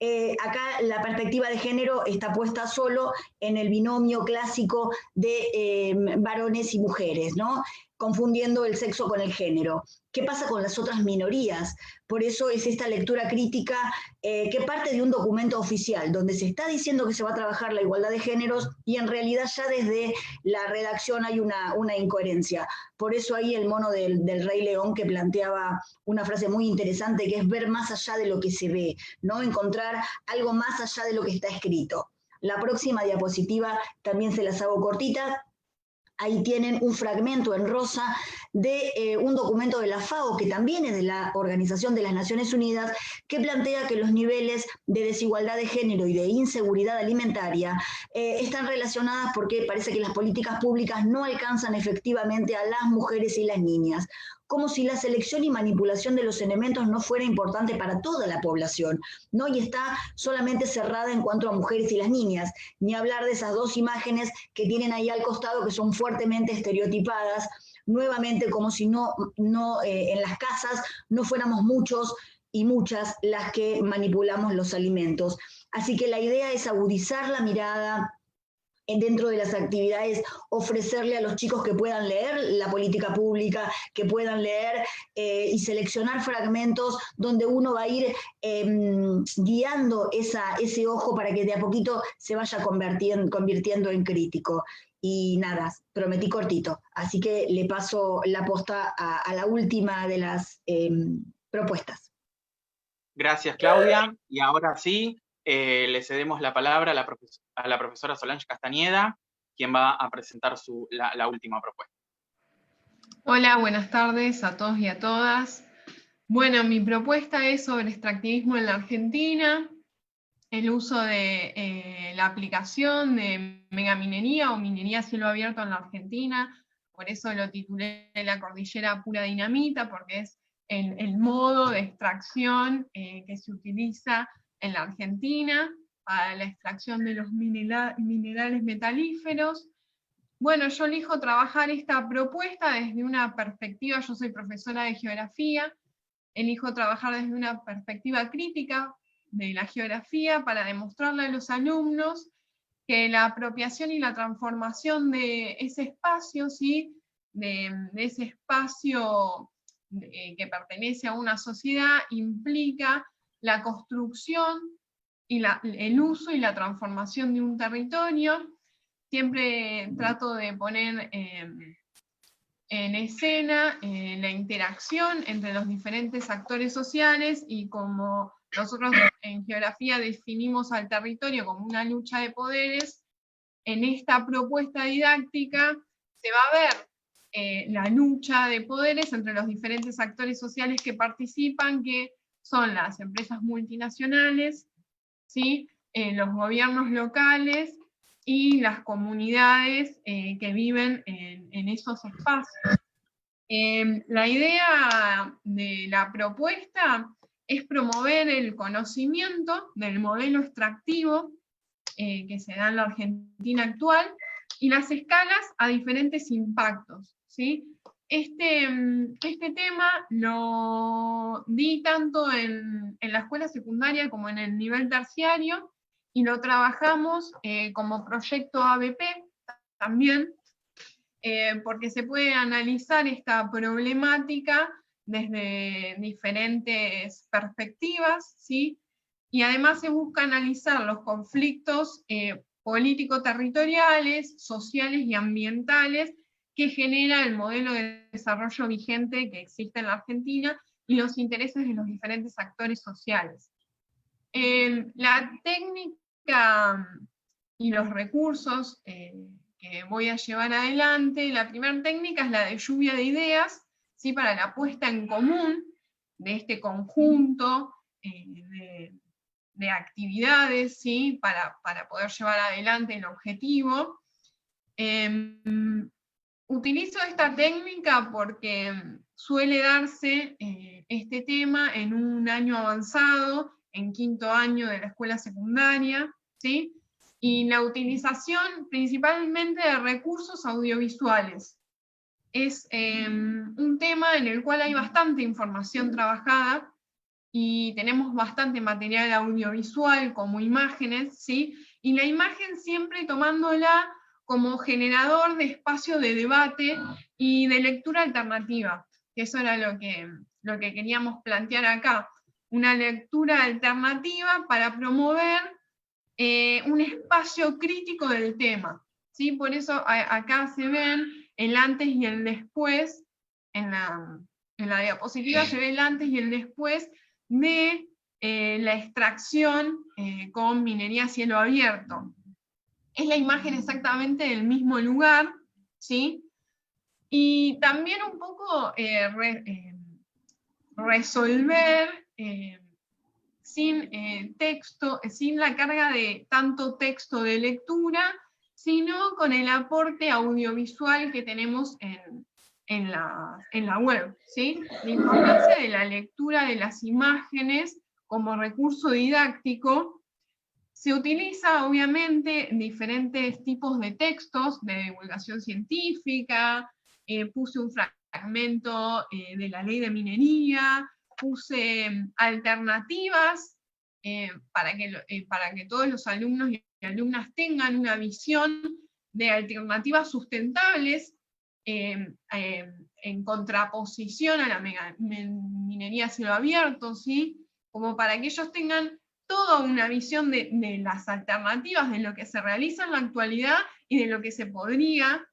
Acá la perspectiva de género está puesta solo en el binomio clásico de varones y mujeres, ¿no? Confundiendo el sexo con el género. ¿Qué pasa con las otras minorías? Por eso es esta lectura crítica que parte de un documento oficial, donde se está diciendo que se va a trabajar la igualdad de géneros y en realidad ya desde la redacción hay una incoherencia. Por eso ahí el mono del Rey León, que planteaba una frase muy interesante, que es ver más allá de lo que se ve, ¿no? Encontrar algo más allá de lo que está escrito. La próxima diapositiva también se las hago cortitas. Ahí tienen un fragmento en rosa de un documento de la FAO, que también es de la Organización de las Naciones Unidas, que plantea que los niveles de desigualdad de género y de inseguridad alimentaria están relacionadas porque parece que las políticas públicas no alcanzan efectivamente a las mujeres y las niñas, como si la selección y manipulación de los elementos no fuera importante para toda la población, ¿no? Y está solamente cerrada en cuanto a mujeres y las niñas, ni hablar de esas dos imágenes que tienen ahí al costado que son fuertemente estereotipadas, nuevamente como si no en las casas no fuéramos muchos y muchas las que manipulamos los alimentos. Así que la idea es agudizar la mirada dentro de las actividades ofrecerle a los chicos que puedan leer la política pública, que puedan leer y seleccionar fragmentos donde uno va a ir guiando ese ojo para que de a poquito se vaya convirtiendo en crítico. Y nada, prometí cortito, así que le paso la posta a la última de las propuestas. Gracias, Claudia. Y ahora sí, le cedemos la palabra a la profesora Solange Castañeda, quien va a presentar la última propuesta. Hola, buenas tardes a todos y a todas. Bueno, mi propuesta es sobre extractivismo en la Argentina, el uso de la aplicación de megaminería o minería a cielo abierto en la Argentina. Por eso lo titulé La cordillera pura dinamita, porque es el modo de extracción que se utiliza en la Argentina para la extracción de los minerales metalíferos. Bueno, yo elijo trabajar esta propuesta desde una perspectiva, yo soy profesora de geografía, elijo trabajar desde una perspectiva crítica de la geografía para demostrarle a los alumnos que la apropiación y la transformación de ese espacio, ¿sí? de ese espacio que pertenece a una sociedad, implica la construcción y el uso y la transformación de un territorio. Siempre trato de poner en escena la interacción entre los diferentes actores sociales, y como nosotros en geografía definimos al territorio como una lucha de poderes, en esta propuesta didáctica se va a ver la lucha de poderes entre los diferentes actores sociales que participan, que son las empresas multinacionales, ¿sí? Los gobiernos locales y las comunidades que viven en esos espacios. La idea de la propuesta es promover el conocimiento del modelo extractivo que se da en la Argentina actual y las escalas a diferentes impactos, ¿sí? Este tema lo di tanto en la escuela secundaria como en el nivel terciario, y lo trabajamos como proyecto ABP también, porque se puede analizar esta problemática desde diferentes perspectivas, ¿sí? Y además se busca analizar los conflictos político-territoriales, sociales y ambientales que genera el modelo de desarrollo vigente que existe en la Argentina y los intereses de los diferentes actores sociales. La técnica y los recursos que voy a llevar adelante, la primera técnica es la de lluvia de ideas, ¿sí? Para la puesta en común de este conjunto de actividades, ¿sí? Para poder llevar adelante el objetivo. Utilizo esta técnica porque suele darse este tema en un año avanzado, en quinto año de la escuela secundaria, ¿sí? Y la utilización principalmente de recursos audiovisuales. Es un tema en el cual hay bastante información trabajada, y tenemos bastante material audiovisual como imágenes, ¿sí? Y la imagen siempre tomándola como generador de espacio de debate y de lectura alternativa, que eso era lo que queríamos plantear acá, una lectura alternativa para promover un espacio crítico del tema, ¿sí? Por eso acá se ven el antes y el después, en la diapositiva se ve el antes y el después de la extracción con minería a cielo abierto. Es la imagen exactamente del mismo lugar, ¿sí? Y también un poco resolver sin texto, sin la carga de tanto texto de lectura, sino con el aporte audiovisual que tenemos en la web, ¿sí? La importancia de la lectura de las imágenes como recurso didáctico. Se utiliza obviamente diferentes tipos de textos de divulgación científica, puse un fragmento de la ley de minería, puse alternativas para que todos los alumnos y alumnas tengan una visión de alternativas sustentables en contraposición a la minería a cielo abierto, ¿sí? Como para que ellos tengan toda una visión de las alternativas, de lo que se realiza en la actualidad y de lo que se podría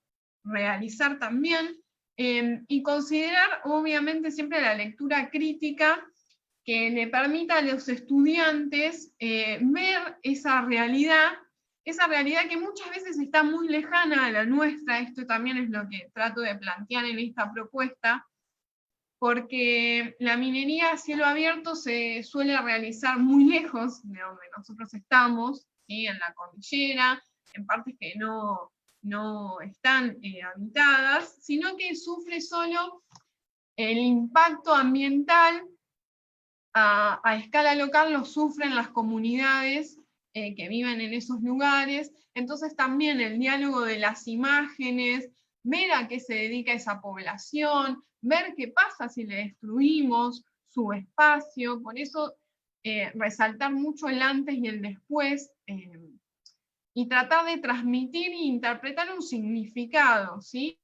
realizar también, y considerar obviamente siempre la lectura crítica que le permita a los estudiantes ver esa realidad que muchas veces está muy lejana a la nuestra. Esto también es lo que trato de plantear en esta propuesta, porque la minería a cielo abierto se suele realizar muy lejos de donde nosotros estamos, ¿sí? En la cordillera, en partes que no están habitadas, sino que sufre solo el impacto ambiental a escala local, lo sufren las comunidades que viven en esos lugares. Entonces también el diálogo de las imágenes, ver a qué se dedica esa población, ver qué pasa si le destruimos su espacio, por eso resaltar mucho el antes y el después, y tratar de transmitir e interpretar un significado, ¿sí?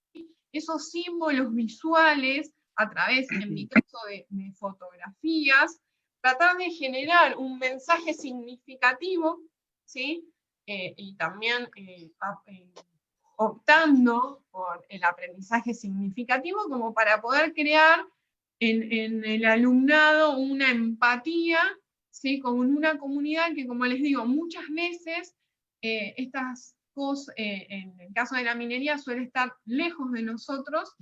Esos símbolos visuales, a través, en mi caso, de fotografías, tratar de generar un mensaje significativo, ¿sí? Y también optando por el aprendizaje significativo como para poder crear en el alumnado una empatía, ¿sí? Con una comunidad que, como les digo, muchas veces estas cosas, en el caso de la minería, suele estar lejos de nosotros,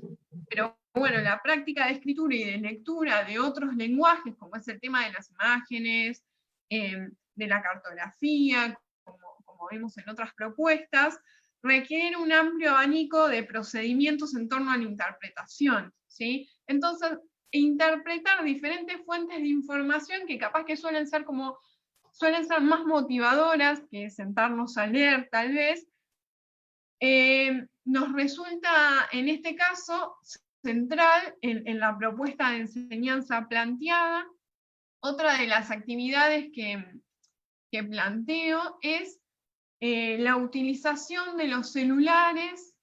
pero bueno, la práctica de escritura y de lectura de otros lenguajes, como es el tema de las imágenes, de la cartografía, como vemos en otras propuestas, requiere un amplio abanico de procedimientos en torno a la interpretación, ¿sí? Entonces, interpretar diferentes fuentes de información que capaz que suelen ser más motivadoras que sentarnos a leer, tal vez, nos resulta, en este caso, central en la propuesta de enseñanza planteada. Otra de las actividades que planteo es la utilización de los celulares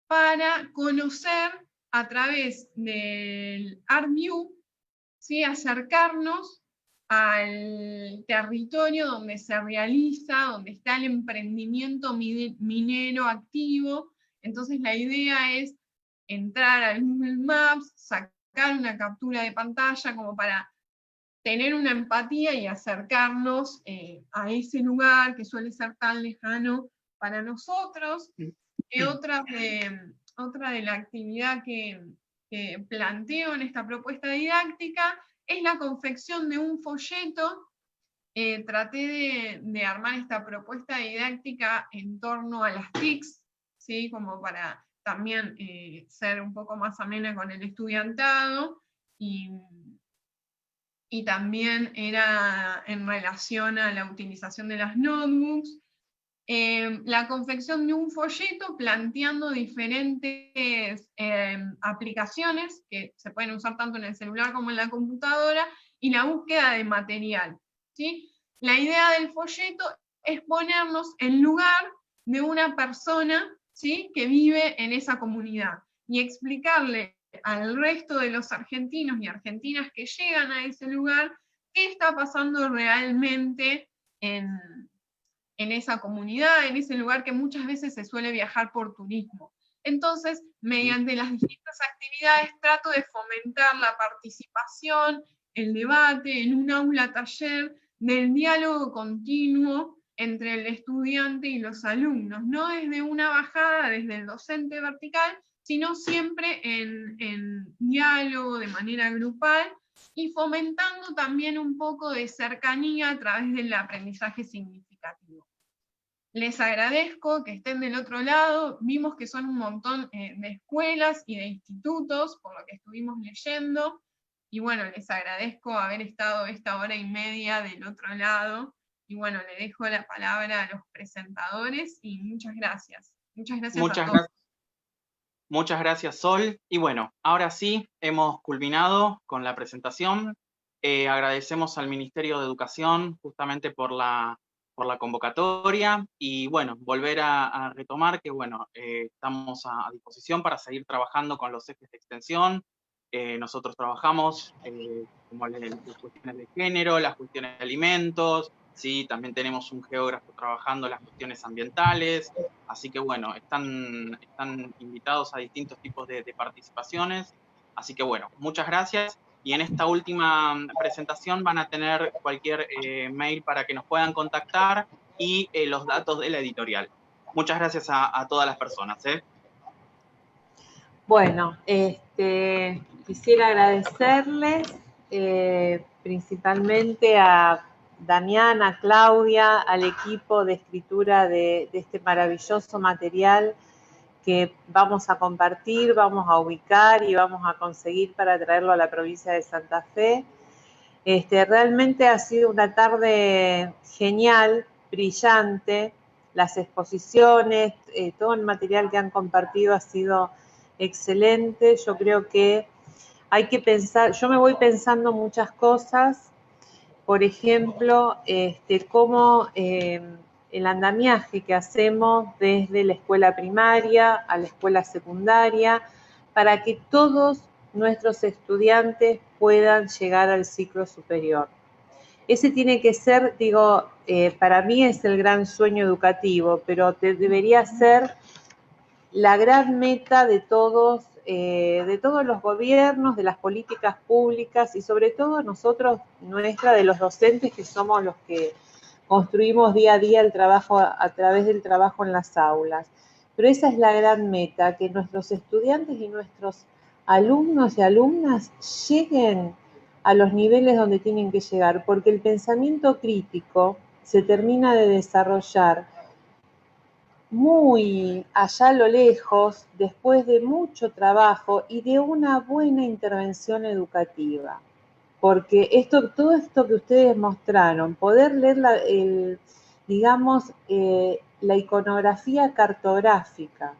para conocer a través del ArtView, ¿sí? Acercarnos al territorio donde se realiza, donde está el emprendimiento minero activo. Entonces la idea es entrar al Google Maps, sacar una captura de pantalla como para tener una empatía y acercarnos a ese lugar que suele ser tan lejano para nosotros. Otra de la actividad que planteo en esta propuesta didáctica es la confección de un folleto. Traté de armar esta propuesta didáctica en torno a las TICs, ¿sí? Como para también ser un poco más amena con el estudiantado, y también era en relación a la utilización de las notebooks, la confección de un folleto planteando diferentes aplicaciones que se pueden usar tanto en el celular como en la computadora, y la búsqueda de material, ¿sí? La idea del folleto es ponernos en lugar de una persona, ¿sí? Que vive en esa comunidad, y explicarle al resto de los argentinos y argentinas que llegan a ese lugar qué está pasando realmente en esa comunidad, en ese lugar que muchas veces se suele viajar por turismo. Entonces, mediante las distintas actividades trato de fomentar la participación, el debate en un aula taller, del diálogo continuo entre el estudiante y los alumnos, no desde una bajada, desde el docente vertical, sino siempre en diálogo, de manera grupal, y fomentando también un poco de cercanía a través del aprendizaje significativo. Les agradezco que estén del otro lado. Vimos que son un montón de escuelas y de institutos, por lo que estuvimos leyendo, y bueno, les agradezco haber estado esta hora y media del otro lado, y bueno, le dejo la palabra a los presentadores, y muchas gracias. Muchas gracias a todos. Muchas gracias, Sol. Y bueno, ahora sí, hemos culminado con la presentación. Agradecemos al Ministerio de Educación justamente por la la convocatoria y bueno, volver a retomar que bueno, estamos a disposición para seguir trabajando con los ejes de extensión. Nosotros trabajamos como las cuestiones de género, las cuestiones de alimentos, ¿sí? También tenemos un geógrafo trabajando las cuestiones ambientales, así que bueno, están invitados a distintos tipos de participaciones, así que bueno, muchas gracias. Y en esta última presentación van a tener cualquier mail para que nos puedan contactar y los datos de la editorial. Muchas gracias a todas las personas. Bueno, quisiera agradecerles principalmente a Damián, a Claudia, al equipo de escritura de este maravilloso material que vamos a compartir, vamos a ubicar y vamos a conseguir para traerlo a la provincia de Santa Fe. Realmente ha sido una tarde genial, brillante, las exposiciones, todo el material que han compartido ha sido excelente. Yo creo que hay que pensar, yo me voy pensando muchas cosas, por ejemplo, cómo el andamiaje que hacemos desde la escuela primaria a la escuela secundaria, para que todos nuestros estudiantes puedan llegar al ciclo superior. Ese tiene que ser, digo, para mí es el gran sueño educativo, pero debería ser la gran meta de todos los gobiernos, de las políticas públicas y sobre todo nosotros, nuestra, de los docentes que somos los que construimos día a día el trabajo a través del trabajo en las aulas. Pero esa es la gran meta, que nuestros estudiantes y nuestros alumnos y alumnas lleguen a los niveles donde tienen que llegar, porque el pensamiento crítico se termina de desarrollar muy allá a lo lejos, después de mucho trabajo y de una buena intervención educativa. Porque todo esto que ustedes mostraron, poder leer la iconografía cartográfica,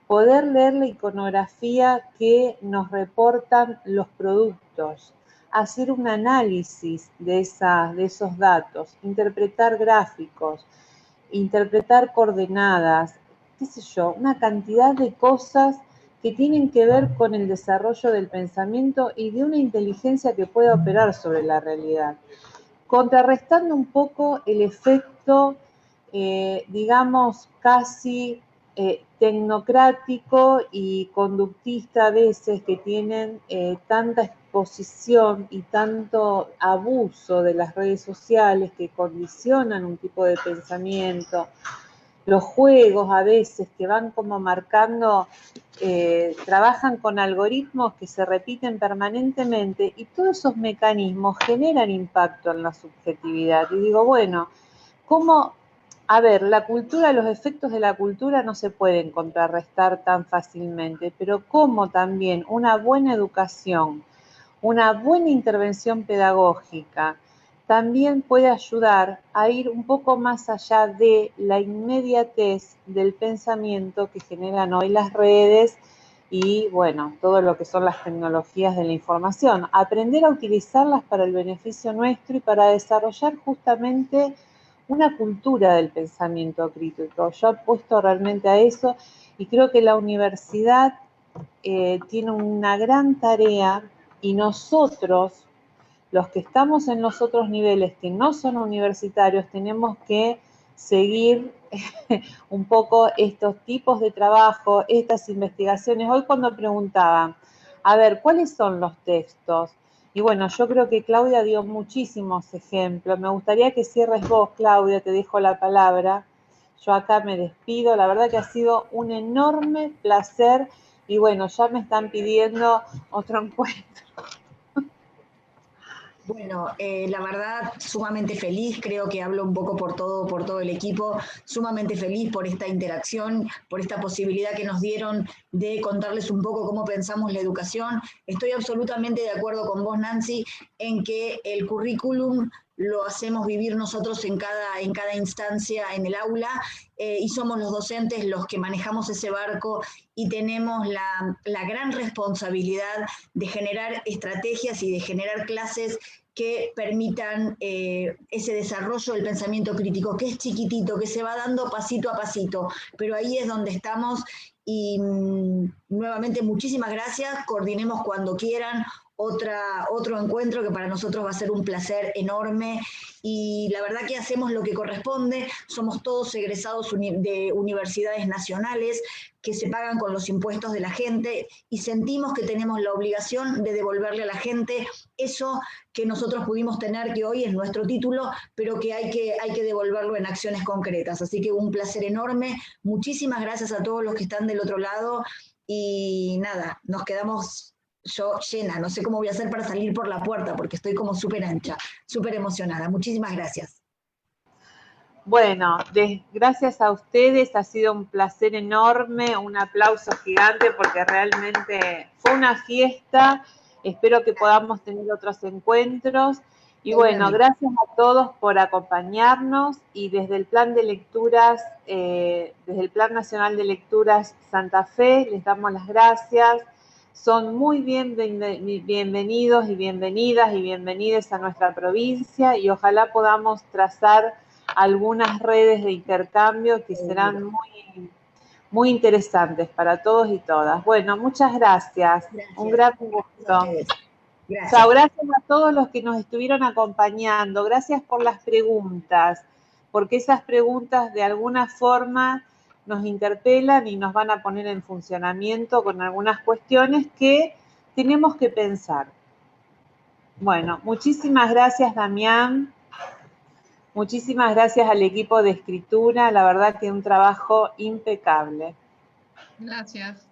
poder leer la iconografía que nos reportan los productos, hacer un análisis de esos datos, interpretar gráficos, interpretar coordenadas, qué sé yo, una cantidad de cosas que tienen que ver con el desarrollo del pensamiento y de una inteligencia que pueda operar sobre la realidad, contrarrestando un poco el efecto, digamos, casi tecnocrático y conductista a veces que tienen tanta exposición y tanto abuso de las redes sociales que condicionan un tipo de pensamiento, los juegos a veces que van como marcando, trabajan con algoritmos que se repiten permanentemente y todos esos mecanismos generan impacto en la subjetividad. Y digo, bueno, ¿cómo? A ver, la cultura, los efectos de la cultura no se pueden contrarrestar tan fácilmente, pero cómo también una buena educación, una buena intervención pedagógica, también puede ayudar a ir un poco más allá de la inmediatez del pensamiento que generan hoy las redes y, bueno, todo lo que son las tecnologías de la información. Aprender a utilizarlas para el beneficio nuestro y para desarrollar justamente una cultura del pensamiento crítico. Yo apuesto realmente a eso y creo que la universidad tiene una gran tarea y nosotros, los que estamos en los otros niveles que no son universitarios, tenemos que seguir un poco estos tipos de trabajo, estas investigaciones. Hoy cuando preguntaban, a ver, ¿cuáles son los textos? Y bueno, yo creo que Claudia dio muchísimos ejemplos. Me gustaría que cierres vos, Claudia, te dejo la palabra. Yo acá me despido. La verdad que ha sido un enorme placer. Y bueno, ya me están pidiendo otro encuentro. Bueno, la verdad, sumamente feliz, creo que hablo un poco por todo el equipo, sumamente feliz por esta interacción, por esta posibilidad que nos dieron de contarles un poco cómo pensamos la educación. Estoy absolutamente de acuerdo con vos, Nancy, en que el currículum lo hacemos vivir nosotros en cada instancia en el aula, y somos los docentes los que manejamos ese barco y tenemos la gran responsabilidad de generar estrategias y de generar clases que permitan ese desarrollo del pensamiento crítico, que es chiquitito, que se va dando pasito a pasito, pero ahí es donde estamos. Y nuevamente muchísimas gracias, coordinemos cuando quieran otro encuentro que para nosotros va a ser un placer enorme, y la verdad que hacemos lo que corresponde, somos todos egresados de universidades nacionales que se pagan con los impuestos de la gente y sentimos que tenemos la obligación de devolverle a la gente eso que nosotros pudimos tener, que hoy es nuestro título, pero que hay que devolverlo en acciones concretas. Así que un placer enorme, muchísimas gracias a todos los que están del otro lado, y nada, nos quedamos yo llena, no sé cómo voy a hacer para salir por la puerta porque estoy como súper ancha, súper emocionada. Muchísimas gracias. Bueno, gracias a ustedes, ha sido un placer enorme, un aplauso gigante porque realmente fue una fiesta. Espero que podamos tener otros encuentros. Y bueno, gracias a todos por acompañarnos, y desde el Plan de Lecturas, desde el Plan Nacional de Lecturas Santa Fe, les damos las gracias. Son muy bienvenidos y bienvenidas y bienvenidas a nuestra provincia, y ojalá podamos trazar algunas redes de intercambio que serán muy, muy interesantes para todos y todas. Bueno, muchas gracias. Un gran gusto. Gracias. Chao, gracias a todos los que nos estuvieron acompañando. Gracias por las preguntas, porque esas preguntas de alguna forma nos interpelan y nos van a poner en funcionamiento con algunas cuestiones que tenemos que pensar. Bueno, muchísimas gracias, Damián. Muchísimas gracias al equipo de escritura. La verdad que un trabajo impecable. Gracias.